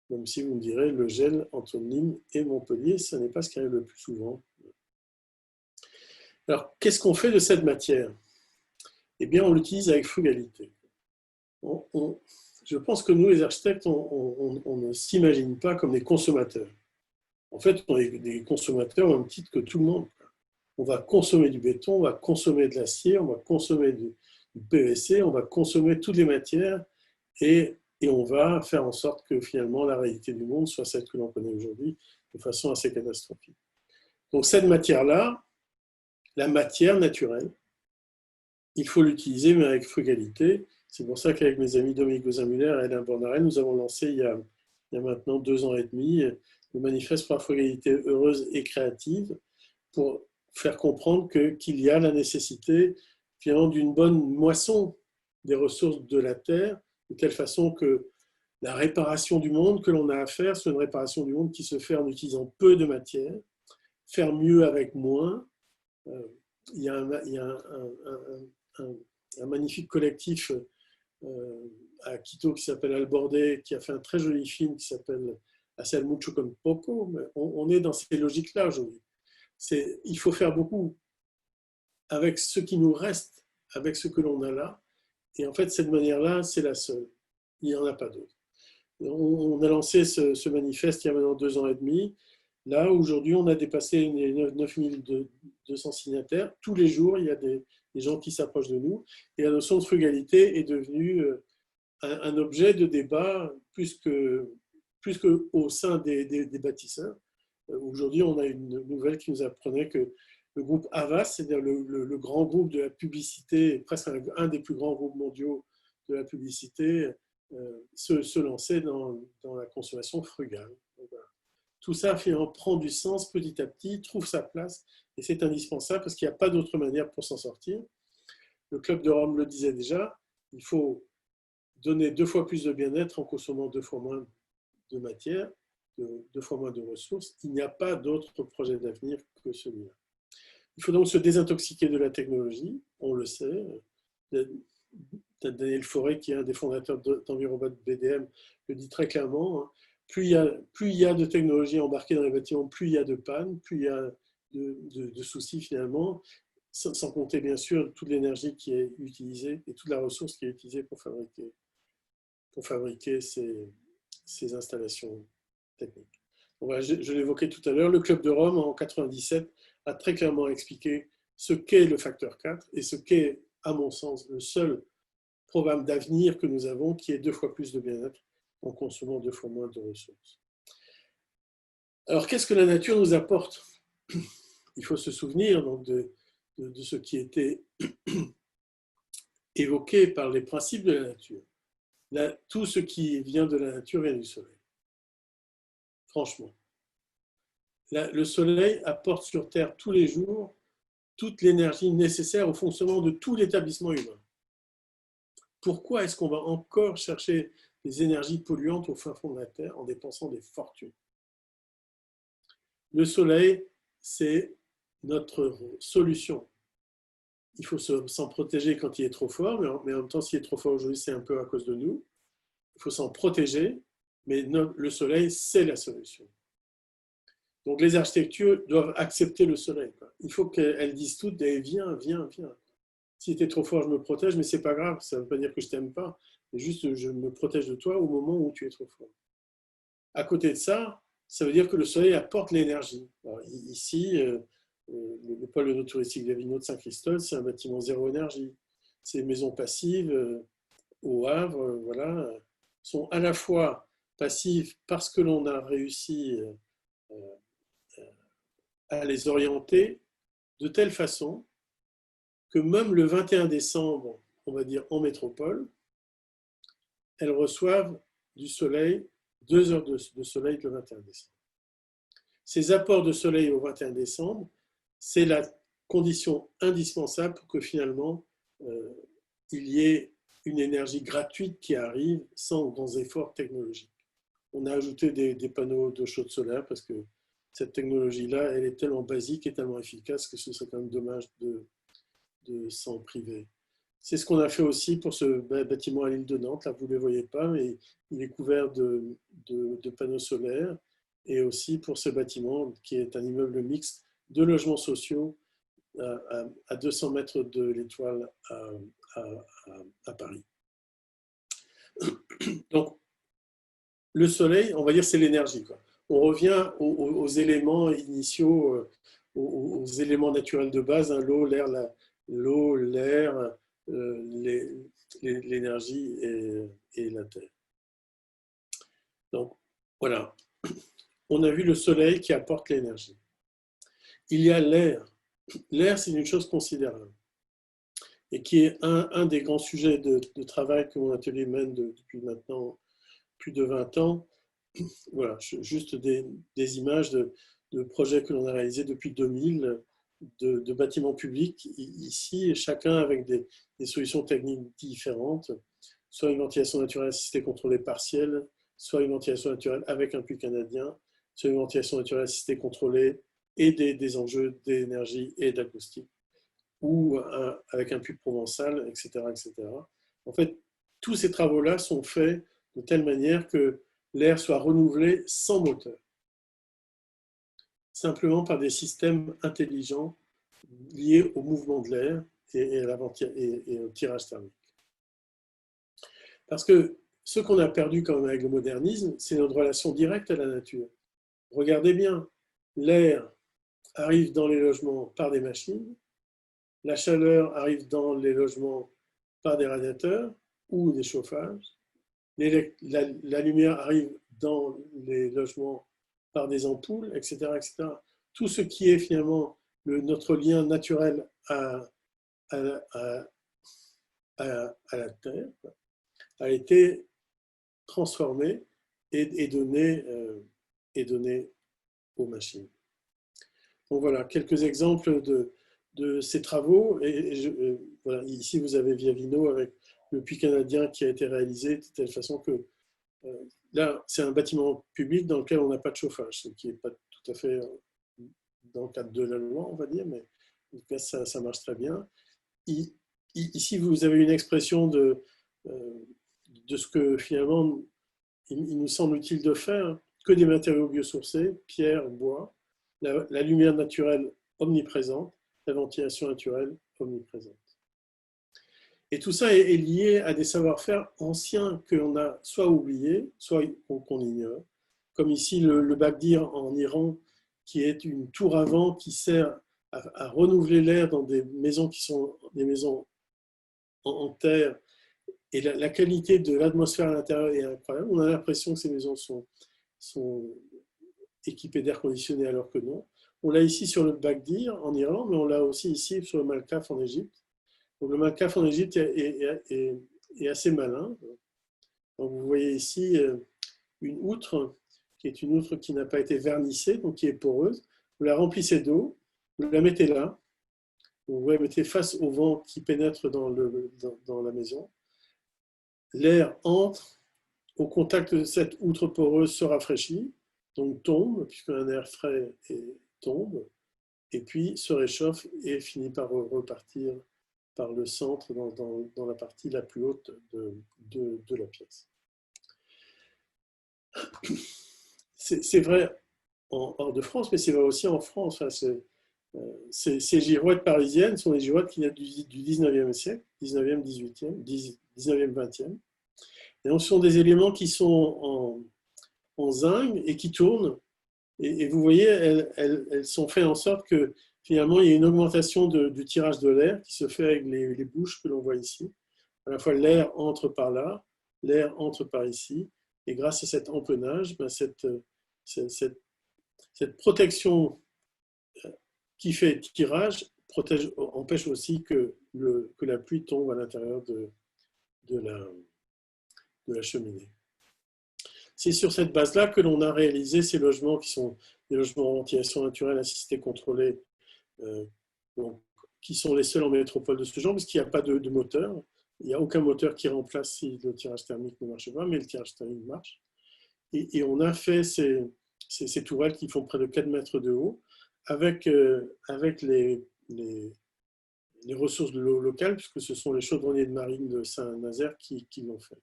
Même si vous me direz, le gel entre Nîmes et Montpellier, ce n'est pas ce qui arrive le plus souvent. Alors, qu'est-ce qu'on fait de cette matière? Eh bien, on l'utilise avec frugalité. Je pense que nous, les architectes, on ne s'imagine pas comme des consommateurs. En fait, on est des consommateurs au même titre que tout le monde. On va consommer du béton, on va consommer de l'acier, on va consommer du PVC, on va consommer toutes les matières et on va faire en sorte que finalement la réalité du monde soit celle que l'on connaît aujourd'hui de façon assez catastrophique. Donc cette matière-là, la matière naturelle, il faut l'utiliser mais avec frugalité. C'est pour ça qu'avec mes amis Dominique Gozin-Muller et Alain Bornarel, nous avons lancé il y a maintenant 2 ans et demi le manifeste pour la frugalité heureuse et créative pour faire comprendre qu'il y a la nécessité finalement d'une bonne moisson des ressources de la Terre, de telle façon que la réparation du monde que l'on a à faire, c'est une réparation du monde qui se fait en utilisant peu de matière, faire mieux avec moins. Il y a un magnifique collectif à Quito qui s'appelle Albordé, qui a fait un très joli film qui s'appelle Hacer mucho con poco. On est dans ces logiques-là aujourd'hui. Il faut faire beaucoup avec ce qui nous reste, avec ce que l'on a là. Et en fait, cette manière-là, c'est la seule. Il n'y en a pas d'autre. On a lancé ce manifeste il y a maintenant 2 ans et demi. Là, aujourd'hui, on a dépassé les 9200 signataires. Tous les jours, il y a des gens qui s'approchent de nous. Et la notion de frugalité est devenue un objet de débat plus qu'au sein des bâtisseurs. Aujourd'hui, on a une nouvelle qui nous apprenait que le groupe Havas, c'est-à-dire le grand groupe de la publicité, presque un des plus grands groupes mondiaux de la publicité, se lançait dans la consommation frugale. Donc, voilà. Tout ça prend du sens petit à petit, trouve sa place, et c'est indispensable parce qu'il n'y a pas d'autre manière pour s'en sortir. Le Club de Rome le disait déjà, il faut donner 2 fois plus de bien-être en consommant 2 fois moins de matière, 2 fois moins de ressources. Il n'y a pas d'autre projet d'avenir que celui-là. Il faut donc se désintoxiquer de la technologie, on le sait. Daniel Fauré, qui est un des fondateurs d'Envirobot BDM, le dit très clairement. Plus il y a de technologie embarquée dans les bâtiments, plus il y a de pannes, plus il y a de soucis finalement, sans compter bien sûr toute l'énergie qui est utilisée et toute la ressource qui est utilisée pour fabriquer ces installations techniques. Donc, voilà, je l'évoquais tout à l'heure, le Club de Rome en 1997 a très clairement expliqué ce qu'est le facteur 4 et ce qu'est, à mon sens, le seul programme d'avenir que nous avons, qui est 2 fois plus de bien-être en consommant 2 fois moins de ressources. Alors, qu'est-ce que la nature nous apporte? Il faut se souvenir donc, de ce qui était évoqué par les principes de la nature. Tout ce qui vient de la nature vient du soleil. Franchement. Le soleil apporte sur Terre tous les jours toute l'énergie nécessaire au fonctionnement de tout l'établissement humain. Pourquoi est-ce qu'on va encore chercher des énergies polluantes au fin fond de la Terre en dépensant des fortunes? Le soleil, c'est notre solution. Il faut s'en protéger quand il est trop fort, mais en même temps, s'il est trop fort aujourd'hui, c'est un peu à cause de nous. Il faut s'en protéger, mais le soleil, c'est la solution. Donc les architectures doivent accepter le soleil. Il faut qu'elles disent toutes, viens, viens, viens. Si tu es trop fort, je me protège, mais c'est pas grave, ça ne veut pas dire que je t'aime pas, mais juste je me protège de toi au moment où tu es trop fort. À côté de ça, ça veut dire que le soleil apporte l'énergie. Ici, le pôle de touristique Gavino de Saint-Christol, c'est un bâtiment zéro énergie. Ces maisons passives au Havre, voilà, sont à la fois passives parce que l'on a réussi à les orienter de telle façon que même le 21 décembre, on va dire en métropole, elles reçoivent du soleil, 2 heures de soleil le 21 décembre. Ces apports de soleil au 21 décembre, c'est la condition indispensable pour que finalement il y ait une énergie gratuite qui arrive sans grands efforts technologiques. On a ajouté des panneaux de chaude solaire parce que cette technologie-là, elle est tellement basique et tellement efficace que ce serait quand même dommage de s'en priver. C'est ce qu'on a fait aussi pour ce bâtiment à l'île de Nantes. Là, vous ne le voyez pas, mais il est couvert de panneaux solaires. Et aussi pour ce bâtiment qui est un immeuble mixte de logements sociaux à 200 mètres de l'Étoile à Paris. Donc, le soleil, on va dire, c'est l'énergie. On revient aux éléments initiaux, aux éléments naturels de base, hein, l'eau, l'air, l'énergie et la terre. Donc, voilà. On a vu le soleil qui apporte l'énergie. Il y a l'air. L'air, c'est une chose considérable et qui est un des grands sujets de travail que mon atelier mène depuis maintenant plus de 20 ans. Voilà, juste des images de projets que l'on a réalisés depuis 2000, de bâtiments publics ici, et chacun avec des solutions techniques différentes, soit une ventilation naturelle assistée contrôlée partielle, soit une ventilation naturelle avec un puits canadien, soit une ventilation naturelle assistée contrôlée et des enjeux d'énergie et d'acoustique, ou avec un puits provençal, etc., etc. En fait, tous ces travaux-là sont faits de telle manière que l'air soit renouvelé sans moteur, simplement par des systèmes intelligents liés au mouvement de l'air et au tirage thermique. Parce que ce qu'on a perdu quand même avec le modernisme, c'est notre relation directe à la nature. Regardez bien, l'air arrive dans les logements par des machines, la chaleur arrive dans les logements par des radiateurs ou des chauffages, la lumière arrive dans les logements par des ampoules, etc., etc. Tout ce qui est finalement notre lien naturel à la Terre a été transformé et donné aux machines. Donc voilà, quelques exemples de ces travaux. Voilà, ici, vous avez Viavino avec le puits canadien qui a été réalisé de telle façon que là, c'est un bâtiment public dans lequel on n'a pas de chauffage, ce qui n'est pas tout à fait dans le cadre de la loi, on va dire, mais en tout cas, ça marche très bien. Ici, vous avez une expression de ce que finalement, il nous semble utile de faire, que des matériaux biosourcés, pierre, bois, la lumière naturelle omniprésente, la ventilation naturelle omniprésente. Et tout ça est lié à des savoir-faire anciens que l'on a soit oubliés, soit qu'on ignore. Comme ici le Bagdir en Iran, qui est une tour à vent qui sert à renouveler l'air dans des maisons qui sont des maisons en terre. Et la qualité de l'atmosphère à l'intérieur est incroyable. On a l'impression que ces maisons sont équipées d'air conditionné alors que non. On l'a ici sur le Bagdir en Iran, mais on l'a aussi ici sur le Malkaf en Égypte. Donc le Malkaf en Égypte est assez malin. Donc vous voyez ici une outre qui est une outre qui n'a pas été vernissée, donc qui est poreuse. Vous la remplissez d'eau, vous la mettez là, vous la mettez face au vent qui pénètre dans la maison. L'air entre, au contact de cette outre poreuse se rafraîchit, donc tombe, puisqu'un air frais tombe, et puis se réchauffe et finit par repartir par le centre dans la partie la plus haute de la pièce. C'est vrai hors de France, mais c'est vrai aussi en France. Ces girouettes parisiennes sont des girouettes qui datent du 19e siècle, 19e, 18e, 19e, 20e. Et donc, ce sont des éléments qui sont en zinc et qui tournent. Et vous voyez, elles sont faites en sorte que finalement, il y a une augmentation du tirage de l'air qui se fait avec les bouches que l'on voit ici. À la fois, l'air entre par là, l'air entre par ici. Et grâce à cet empennage, cette protection qui fait tirage empêche aussi que la pluie tombe à l'intérieur de la cheminée. C'est sur cette base-là que l'on a réalisé ces logements qui sont des logements en ventilation naturelle assistée contrôlée, qui sont les seuls en métropole de ce genre, parce qu'il n'y a pas de moteur. Il n'y a aucun moteur qui remplace si le tirage thermique ne marche pas, mais le tirage thermique marche. Et on a fait ces tourelles qui font près de 4 mètres de haut, avec les ressources de l'eau locale, puisque ce sont les chaudronniers de marine de Saint-Nazaire qui l'ont fait.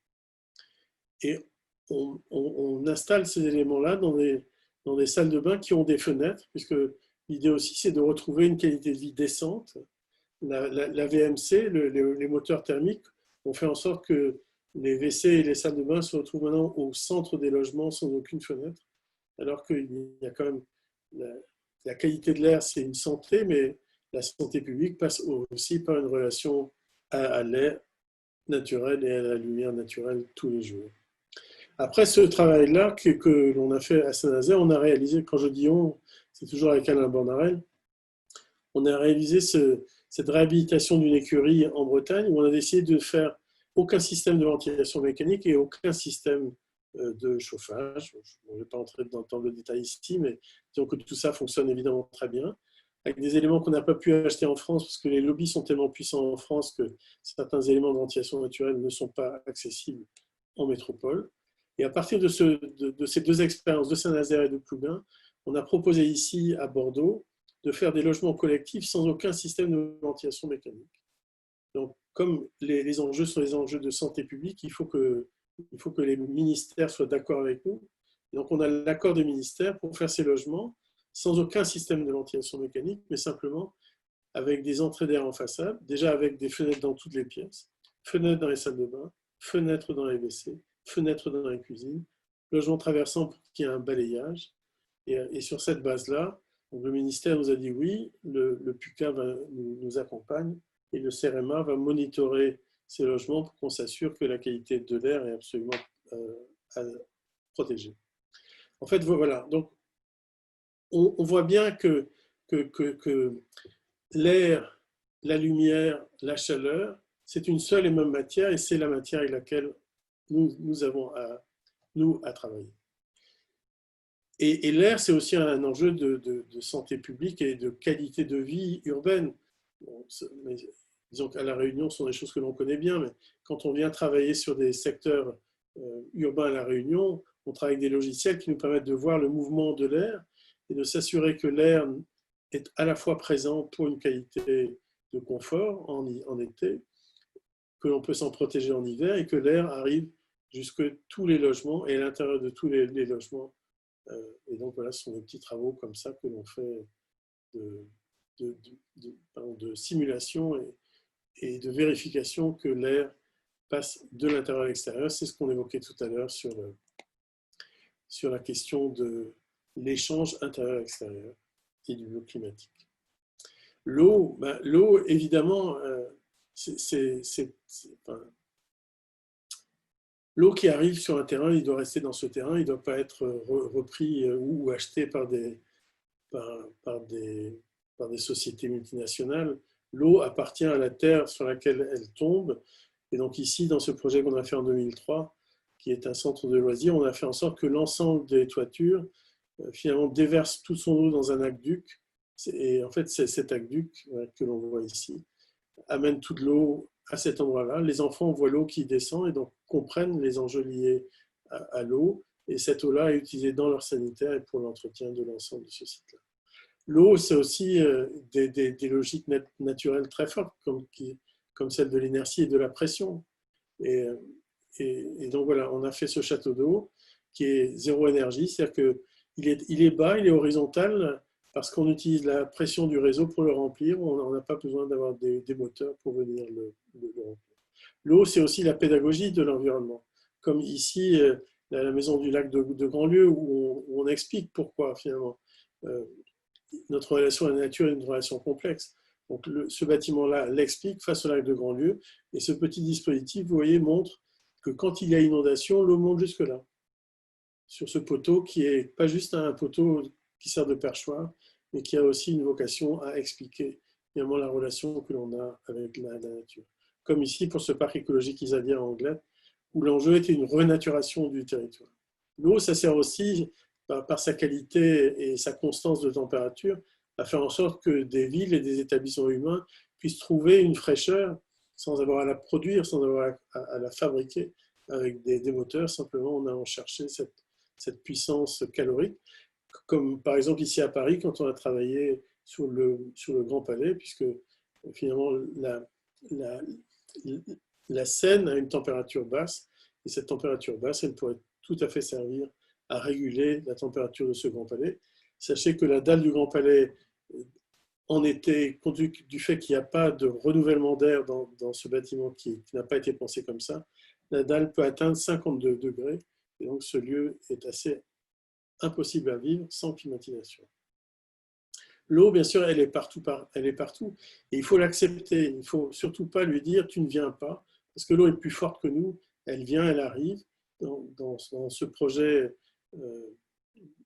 Et on installe ces éléments-là dans des salles de bain qui ont des fenêtres, puisque l'idée aussi, c'est de retrouver une qualité de vie décente. La VMC, les moteurs thermiques, ont fait en sorte que les WC et les salles de bain se retrouvent maintenant au centre des logements sans aucune fenêtre, alors qu'il y a quand même la qualité de l'air, c'est une santé, mais la santé publique passe aussi par une relation à l'air naturel et à la lumière naturelle tous les jours. Après ce travail-là que l'on a fait à Saint-Nazaire, on a réalisé, quand je dis on, c'est toujours avec Alain Bornarel, on a réalisé cette réhabilitation d'une écurie en Bretagne où on a décidé de faire aucun système de ventilation mécanique et aucun système de chauffage. Je ne vais pas entrer dans le détail ici, mais disons que tout ça fonctionne évidemment très bien, avec des éléments qu'on n'a pas pu acheter en France parce que les lobbies sont tellement puissants en France que certains éléments de ventilation naturelle ne sont pas accessibles en métropole. Et à partir de ces deux expériences, de Saint-Nazaire et de Plouguin, on a proposé ici à Bordeaux de faire des logements collectifs sans aucun système de ventilation mécanique. Donc, comme les enjeux sont les enjeux de santé publique, il faut que les ministères soient d'accord avec nous. Donc, on a l'accord des ministères pour faire ces logements sans aucun système de ventilation mécanique, mais simplement avec des entrées d'air en façade, déjà avec des fenêtres dans toutes les pièces, fenêtres dans les salles de bain, fenêtres dans les WC, fenêtres dans la cuisine, logement traversant pour qu'il y ait un balayage. Et sur cette base-là, le ministère nous a dit oui, le PUCA nous accompagne et le CEREMA va monitorer ces logements pour qu'on s'assure que la qualité de l'air est absolument protégée. En fait, voilà. Donc, on voit bien que l'air, la lumière, la chaleur, c'est une seule et même matière et c'est la matière avec laquelle nous avons à travailler. Et l'air, c'est aussi un enjeu de santé publique et de qualité de vie urbaine. Bon, disons qu'à La Réunion, ce sont des choses que l'on connaît bien, mais quand on vient travailler sur des secteurs urbains à La Réunion, on travaille avec des logiciels qui nous permettent de voir le mouvement de l'air et de s'assurer que l'air est à la fois présent pour une qualité de confort en été, que l'on peut s'en protéger en hiver et que l'air arrive jusque tous les logements et à l'intérieur de tous les logements. Et donc voilà, ce sont des petits travaux comme ça que l'on fait de simulation et de vérification que l'air passe de l'intérieur à l'extérieur. C'est ce qu'on évoquait tout à l'heure sur la question de l'échange intérieur-extérieur et du bloc climatique. L'eau, évidemment, l'eau qui arrive sur un terrain, il doit rester dans ce terrain, il ne doit pas être repris ou acheté par des sociétés multinationales. L'eau appartient à la terre sur laquelle elle tombe. Et donc ici, dans ce projet qu'on a fait en 2003, qui est un centre de loisirs, on a fait en sorte que l'ensemble des toitures, finalement, déverse toute son eau dans un aqueduc. Et en fait, c'est cet aqueduc que l'on voit ici, amène toute l'eau à cet endroit-là. Les enfants voient l'eau qui descend et donc comprennent les enjeux liés à l'eau. Et cette eau-là est utilisée dans leur sanitaire et pour l'entretien de l'ensemble de ce site-là. L'eau, c'est aussi des logiques naturelles très fortes, comme celle de l'inertie et de la pression. Et donc voilà, on a fait ce château d'eau qui est zéro énergie, c'est-à-dire qu'il est bas, il est horizontal, parce qu'on utilise la pression du réseau pour le remplir. On n'a pas besoin d'avoir des moteurs pour venir le remplir. L'eau, c'est aussi la pédagogie de l'environnement. Comme ici, la maison du lac de Grandlieu, où on explique pourquoi, finalement, notre relation à la nature est une relation complexe. Donc, ce bâtiment-là l'explique face au lac de Grandlieu. Et ce petit dispositif, vous voyez, montre que quand il y a inondation, l'eau monte jusque-là. Sur ce poteau qui n'est pas juste un poteau qui sert de perchoir, mais qui a aussi une vocation à expliquer finalement la relation que l'on a avec la nature. Comme ici pour ce parc écologique Isadia en Angleterre, où l'enjeu était une renaturation du territoire. L'eau, ça sert aussi, par sa qualité et sa constance de température, à faire en sorte que des villes et des établissements humains puissent trouver une fraîcheur sans avoir à la produire, sans avoir à la fabriquer avec des moteurs, simplement en allant chercher cette puissance calorique. Comme par exemple ici à Paris, quand on a travaillé sur le Grand Palais, puisque finalement, la, la Seine a une température basse, et cette température basse, elle pourrait tout à fait servir à réguler la température de ce Grand Palais. Sachez que la dalle du Grand Palais, en été, compte tenu du fait qu'il n'y a pas de renouvellement d'air dans ce bâtiment qui n'a pas été pensé comme ça, la dalle peut atteindre 52 degrés, et donc ce lieu est assez impossible à vivre sans climatisation. L'eau, bien sûr, elle est partout, et il faut l'accepter. Il ne faut surtout pas lui dire « tu ne viens pas », parce que l'eau est plus forte que nous, elle vient, elle arrive. Dans ce projet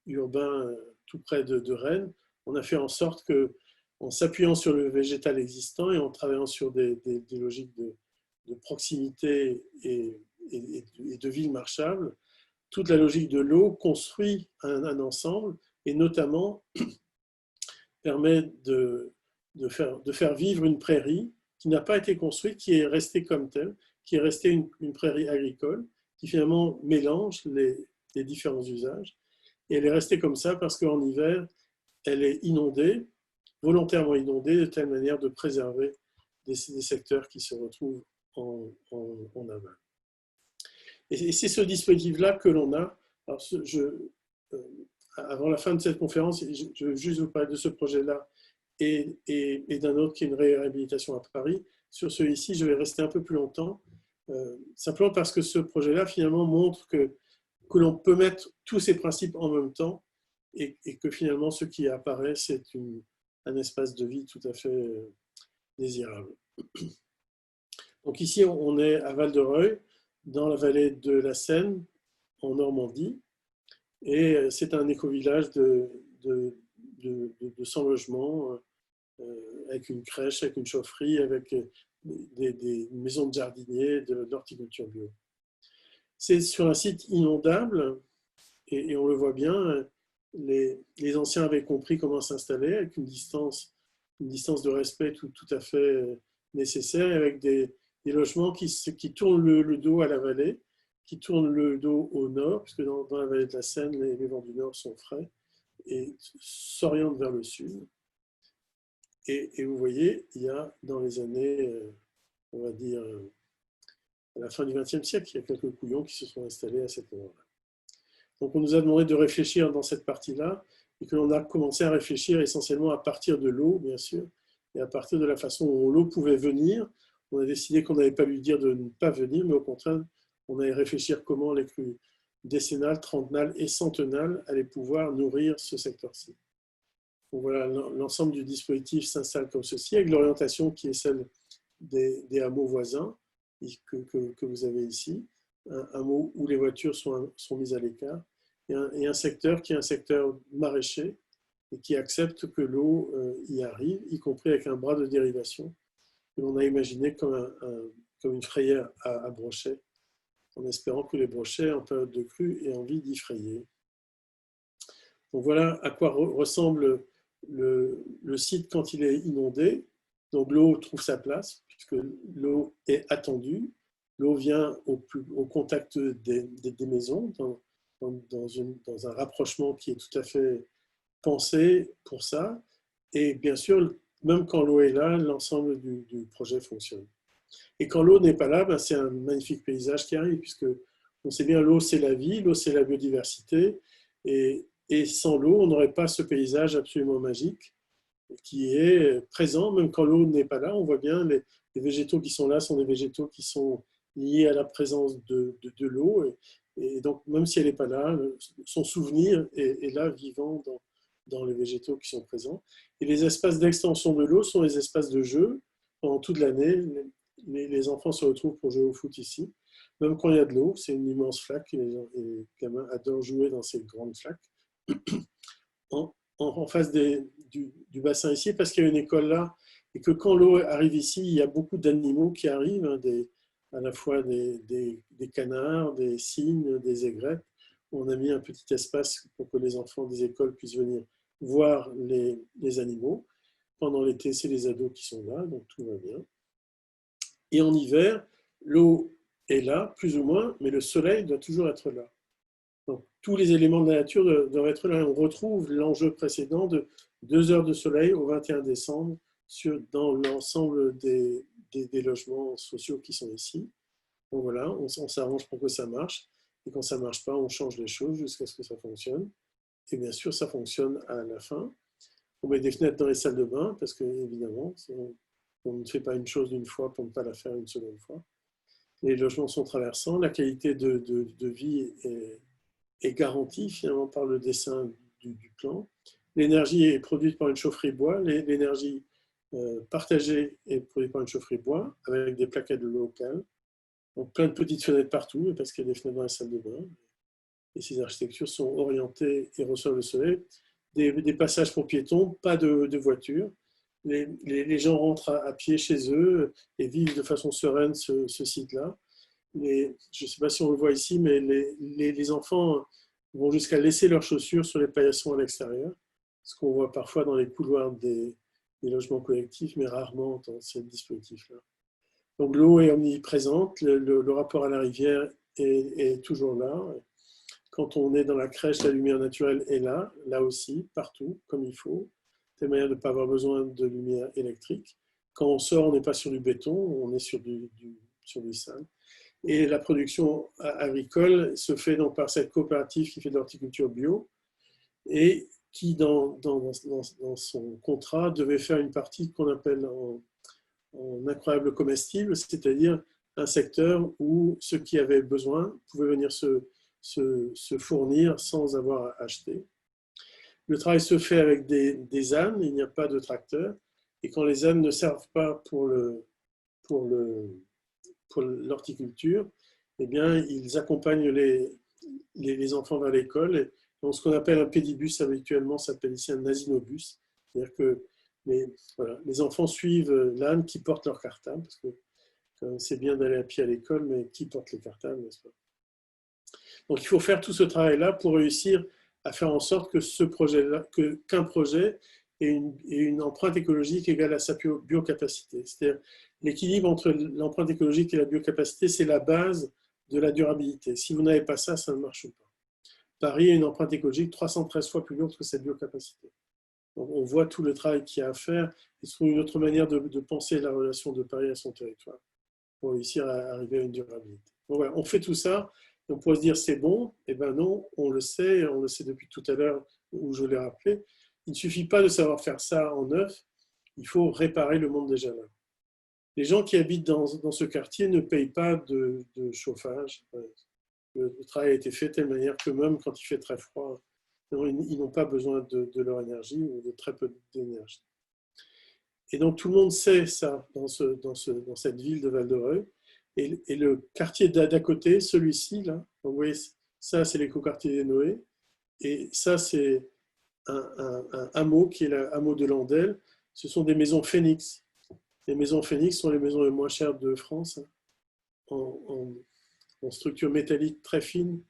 urbain tout près de Rennes, on a fait en sorte que, en s'appuyant sur le végétal existant et en travaillant sur des logiques de proximité et de ville marchable, toute la logique de l'eau construit un ensemble, et notamment permet de faire vivre une prairie qui n'a pas été construite, qui est restée comme telle, qui est restée une prairie agricole, qui finalement mélange les différents usages. Et elle est restée comme ça parce qu'en hiver, elle est inondée, volontairement inondée, de telle manière de préserver des secteurs qui se retrouvent en aval. Et c'est ce dispositif-là que l'on a. Alors, avant la fin de cette conférence, je veux juste vous parler de ce projet-là et d'un autre qui est une réhabilitation à Paris. Sur celui-ci, je vais rester un peu plus longtemps, simplement parce que ce projet-là, finalement, montre que l'on peut mettre tous ces principes en même temps et que finalement, ce qui apparaît, c'est un espace de vie tout à fait désirable. Donc ici, on est à Val-de-Reuil, dans la vallée de la Seine, en Normandie, et c'est un éco-village de 100 logements, avec une crèche, avec une chaufferie, avec des maisons de jardiniers, de l'horticulture bio. C'est sur un site inondable, et on le voit bien, les anciens avaient compris comment s'installer, avec une distance de respect tout à fait nécessaire, avec des logements qui tournent le dos à la vallée, qui tournent le dos au nord, puisque dans la vallée de la Seine, les vents du nord sont frais, et s'orientent vers le sud. Et vous voyez, il y a dans les années, on va dire, à la fin du XXe siècle, il y a quelques couillons qui se sont installés à cet endroit-là. Donc on nous a demandé de réfléchir dans cette partie-là, et que l'on a commencé à réfléchir essentiellement à partir de l'eau, bien sûr, et à partir de la façon dont l'eau pouvait venir. On a décidé qu'on n'allait pas lui dire de ne pas venir, mais au contraire, on allait réfléchir comment les crues décennales, trentenales et centenales allaient pouvoir nourrir ce secteur-ci. Donc voilà, l'ensemble du dispositif s'installe comme ceci, avec l'orientation qui est celle des hameaux voisins que vous avez ici, un hameau où les voitures sont mises à l'écart, et un secteur qui est un secteur maraîcher et qui accepte que l'eau y arrive, y compris avec un bras de dérivation que l'on a imaginé comme une frayère à brochets, en espérant que les brochets, en période de crue, aient envie d'y frayer. Donc voilà à quoi ressemble le site quand il est inondé. Donc l'eau trouve sa place, puisque l'eau est attendue. L'eau vient au contact des maisons, dans un rapprochement qui est tout à fait pensé pour ça. Et bien sûr, même quand l'eau est là, l'ensemble du projet fonctionne. Et quand l'eau n'est pas là, ben c'est un magnifique paysage qui arrive, puisque on sait bien, l'eau c'est la vie, l'eau c'est la biodiversité, et sans l'eau, on n'aurait pas ce paysage absolument magique qui est présent, même quand l'eau n'est pas là. On voit bien les végétaux qui sont là sont des végétaux qui sont liés à la présence de l'eau, et donc même si elle n'est pas là, son souvenir est là, vivant dans les végétaux qui sont présents. Et les espaces d'extension de l'eau sont les espaces de jeu pendant toute l'année. Les enfants se retrouvent pour jouer au foot ici, même quand il y a de l'eau. C'est une immense flaque, et les gamins adorent jouer dans ces grandes flaques. En face du bassin ici, parce qu'il y a une école là, et que quand l'eau arrive ici, il y a beaucoup d'animaux qui arrivent, hein, à la fois des canards, des cygnes, des aigrettes. On a mis un petit espace pour que les enfants des écoles puissent venir voir les animaux. Pendant l'été, c'est les ados qui sont là, donc tout va bien. Et en hiver, l'eau est là, plus ou moins, mais le soleil doit toujours être là. Donc, tous les éléments de la nature doivent être là. On retrouve l'enjeu précédent de 2 heures de soleil au 21 décembre dans l'ensemble des logements sociaux qui sont ici. Donc voilà, on s'arrange pour que ça marche. Et quand ça ne marche pas, on change les choses jusqu'à ce que ça fonctionne. Et bien sûr, ça fonctionne à la fin. On met des fenêtres dans les salles de bain parce que, évidemment, on ne fait pas une chose d'une fois pour ne pas la faire une seconde fois. Les logements sont traversants. La qualité de vie est garantie finalement par le dessin du plan. L'énergie est produite par une chaufferie bois. L'énergie partagée est produite par une chaufferie bois avec des plaquettes locales. Donc plein de petites fenêtres partout parce qu'il y a des fenêtres dans la salle de bain. Et ces architectures sont orientées et reçoivent le soleil. Des passages pour piétons, pas de voitures. Les gens rentrent à pied chez eux et vivent de façon sereine ce site-là. Je ne sais pas si on le voit ici, mais les enfants vont jusqu'à laisser leurs chaussures sur les paillassons à l'extérieur, ce qu'on voit parfois dans les couloirs des logements collectifs, mais rarement dans ce dispositif-là. Donc l'eau est omniprésente, le rapport à la rivière est toujours là. Quand on est dans la crèche, la lumière naturelle est là aussi, partout, comme il faut, de manière de ne pas avoir besoin de lumière électrique. Quand on sort, on n'est pas sur du béton, on est sur du sable. Et la production agricole se fait donc par cette coopérative qui fait de l'horticulture bio et qui, dans son contrat, devait faire une partie qu'on appelle en incroyable comestible, c'est-à-dire un secteur où ceux qui avaient besoin pouvaient venir se fournir sans avoir à acheter. Le travail se fait avec des ânes, il n'y a pas de tracteur, et quand les ânes ne servent pas pour l'horticulture, eh bien, ils accompagnent les enfants vers l'école. Donc, ce qu'on appelle un pédibus, habituellement, s'appelle ici un asinobus. C'est-à-dire que les enfants suivent l'âne qui porte leur cartable, parce que c'est bien d'aller à pied à l'école, mais qui porte les cartables, n'est-ce pas? Donc, il faut faire tout ce travail-là pour réussir à faire en sorte que ce projet-là, qu'un projet ait une empreinte écologique égale à sa biocapacité. C'est-à-dire l'équilibre entre l'empreinte écologique et la biocapacité, c'est la base de la durabilité. Si vous n'avez pas ça, ça ne marche pas. Paris a une empreinte écologique 313 fois plus lourde que sa biocapacité. Donc, on voit tout le travail qu'il y a à faire et c'est une autre manière de penser la relation de Paris à son territoire pour réussir à arriver à une durabilité. Donc, voilà, on fait tout ça. On pourrait se dire c'est bon, eh bien non, on le sait depuis tout à l'heure où je l'ai rappelé. Il ne suffit pas de savoir faire ça en neuf, il faut réparer le monde déjà là. Les gens qui habitent dans ce quartier ne payent pas de chauffage. Le travail a été fait de telle manière que même quand il fait très froid, ils n'ont pas besoin de leur énergie ou de très peu d'énergie. Et donc tout le monde sait ça dans cette ville de Val-de-Reuil. Et le quartier d'à côté, celui-ci, là, vous voyez, ça c'est l'écoquartier des Noé, et ça c'est un hameau qui est le hameau de Landelle. Ce sont des maisons Phoenix. Les maisons Phoenix sont les maisons les moins chères de France, hein, en structure métallique très fine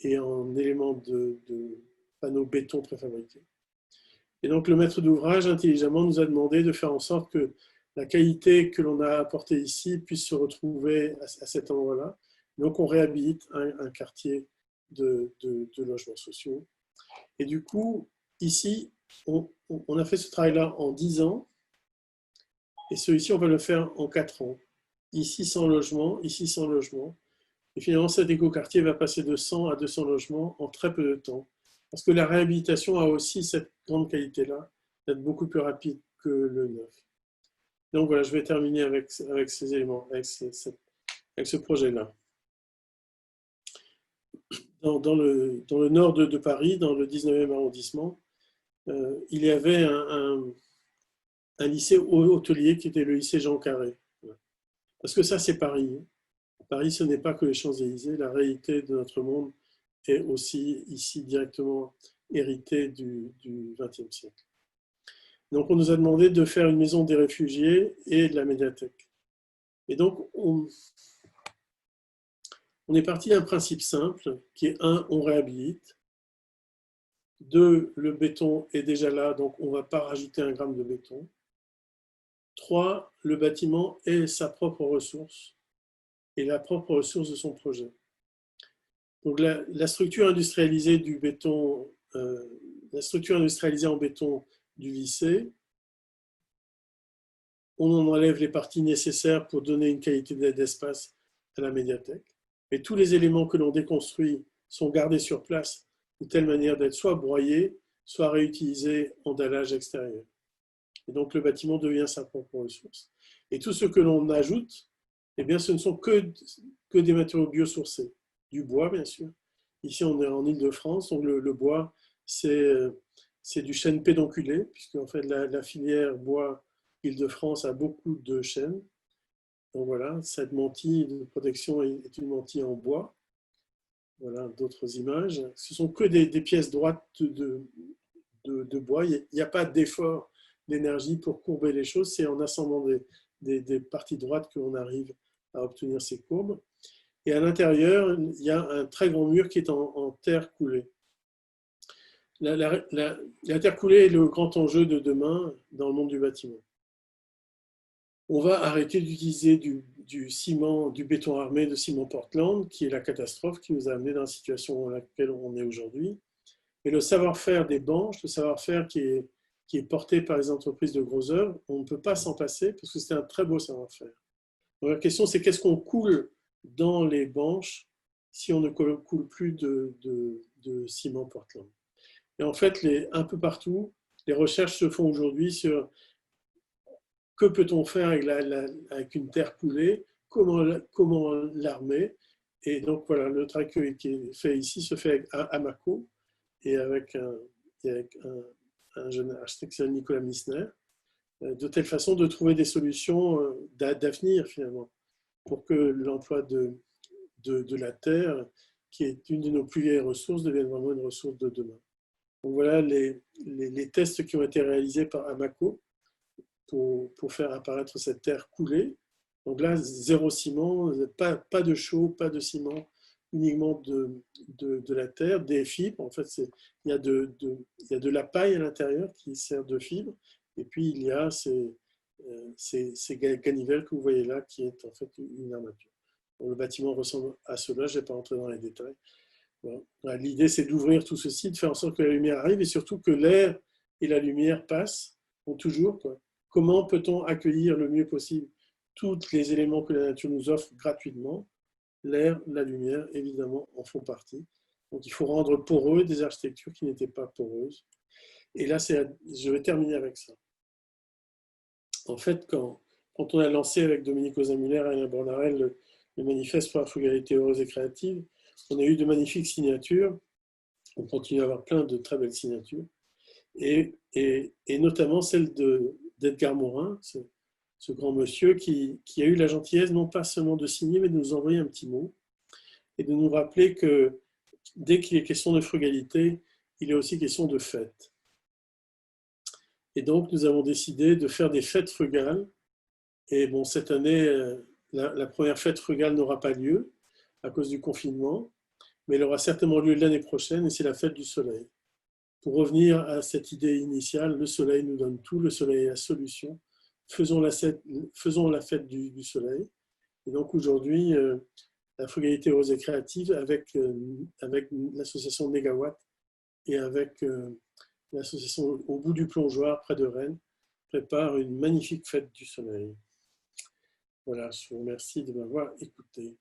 et en éléments de panneaux béton préfabriqués. Et donc le maître d'ouvrage, intelligemment, nous a demandé de faire en sorte que la qualité que l'on a apportée ici puisse se retrouver à cet endroit-là. Donc on réhabilite un quartier de logements sociaux. Et du coup, ici, on a fait ce travail-là en 10 ans, et celui-ci, on va le faire en 4 ans. Ici, 100 logements, ici, 100 logements. Et finalement, cet écoquartier va passer de 100 à 200 logements en très peu de temps. Parce que la réhabilitation a aussi cette grande qualité-là, d'être beaucoup plus rapide que le neuf. Donc voilà, je vais terminer avec ces éléments, avec ce projet-là. Dans le nord de Paris, dans le 19e arrondissement, il y avait un lycée hôtelier qui était le lycée Jean Carré. Parce que ça, c'est Paris. Paris, ce n'est pas que les Champs-Élysées. La réalité de notre monde est aussi ici directement héritée du XXe siècle. Donc, on nous a demandé de faire une maison des réfugiés et de la médiathèque. Et donc, on est parti d'un principe simple qui est 1, on réhabilite. 2, le béton est déjà là, donc on ne va pas rajouter 1 gramme de béton. 3, le bâtiment est sa propre ressource et la propre ressource de son projet. Donc la structure industrialisée du béton, la structure industrialisée en béton du lycée on en enlève les parties nécessaires pour donner une qualité d'espace à la médiathèque. Et tous les éléments que l'on déconstruit sont gardés sur place de telle manière d'être soit broyés, soit réutilisés en dallage extérieur. Et donc le bâtiment devient sa propre ressource. Et tout ce que l'on ajoute, eh bien, ce ne sont que des matériaux biosourcés. Du bois, bien sûr. Ici, on est en Île-de-France, donc le bois, c'est du chêne pédonculé, puisque en fait, la filière bois Île-de-France a beaucoup de chênes. Donc voilà, cette mantille de protection est une mantille en bois. Voilà d'autres images. Ce sont que des pièces droites de bois. Il n'y a pas d'effort d'énergie pour courber les choses. C'est en assemblant des parties droites qu'on arrive à obtenir ces courbes. Et à l'intérieur, il y a un très grand mur qui est en terre coulée. La terre coulée est le grand enjeu de demain dans le monde du bâtiment. On va arrêter d'utiliser du ciment, du béton armé de ciment Portland, qui est la catastrophe qui nous a amené dans la situation dans laquelle on est aujourd'hui. Et le savoir-faire des banches, le savoir-faire qui est porté par les entreprises de gros œuvres, on ne peut pas s'en passer parce que c'est un très beau savoir-faire. Donc la question, c'est qu'est-ce qu'on coule dans les banches si on ne coule plus de ciment Portland. Et en fait, un peu partout, les recherches se font aujourd'hui sur que peut-on faire avec une terre coulée, comment l'armer. Et donc voilà, le travail qui est fait ici se fait à Amaco et avec un jeune architecte qui s'appelle Nicolas Missner, de telle façon de trouver des solutions d'avenir finalement, pour que l'emploi de la terre, qui est une de nos plus vieilles ressources, devienne vraiment une ressource de demain. Donc voilà les tests qui ont été réalisés par Amaco pour faire apparaître cette terre coulée. Donc là, zéro ciment, pas de chaux, pas de ciment, uniquement de la terre, des fibres. En fait, il y a de la paille à l'intérieur qui sert de fibre. Et puis, il y a ces ganivelles que vous voyez là, qui est en fait une armature. Donc, le bâtiment ressemble à cela, je ne vais pas rentrer dans les détails. Bon. L'idée, c'est d'ouvrir tout ceci, de faire en sorte que la lumière arrive et surtout que l'air et la lumière passent, toujours. Comment peut-on accueillir le mieux possible tous les éléments que la nature nous offre gratuitement? L'air, la lumière, évidemment, en font partie. Donc, il faut rendre poreux des architectures qui n'étaient pas poreuses. Et là, je vais terminer avec ça. En fait, quand on a lancé avec Dominique Ozamuller et Alain Bornarel le manifeste pour la frugalité heureuse et créative, on a eu de magnifiques signatures. On continue à avoir plein de très belles signatures. Et notamment celle d'Edgar Morin, ce grand monsieur qui a eu la gentillesse non pas seulement de signer, mais de nous envoyer un petit mot et de nous rappeler que dès qu'il est question de frugalité, il est aussi question de fête. Et donc, nous avons décidé de faire des fêtes frugales. Et bon, cette année, la première fête frugale n'aura pas lieu à cause du confinement, mais elle aura certainement lieu l'année prochaine, et c'est la fête du soleil. Pour revenir à cette idée initiale, le soleil nous donne tout, le soleil est la solution. Faisons la fête du soleil. Et donc aujourd'hui, la frugalité heureuse et créative avec l'association Négawatt et avec l'association Au bout du plongeoir près de Rennes prépare une magnifique fête du soleil. Voilà, je vous remercie de m'avoir écouté.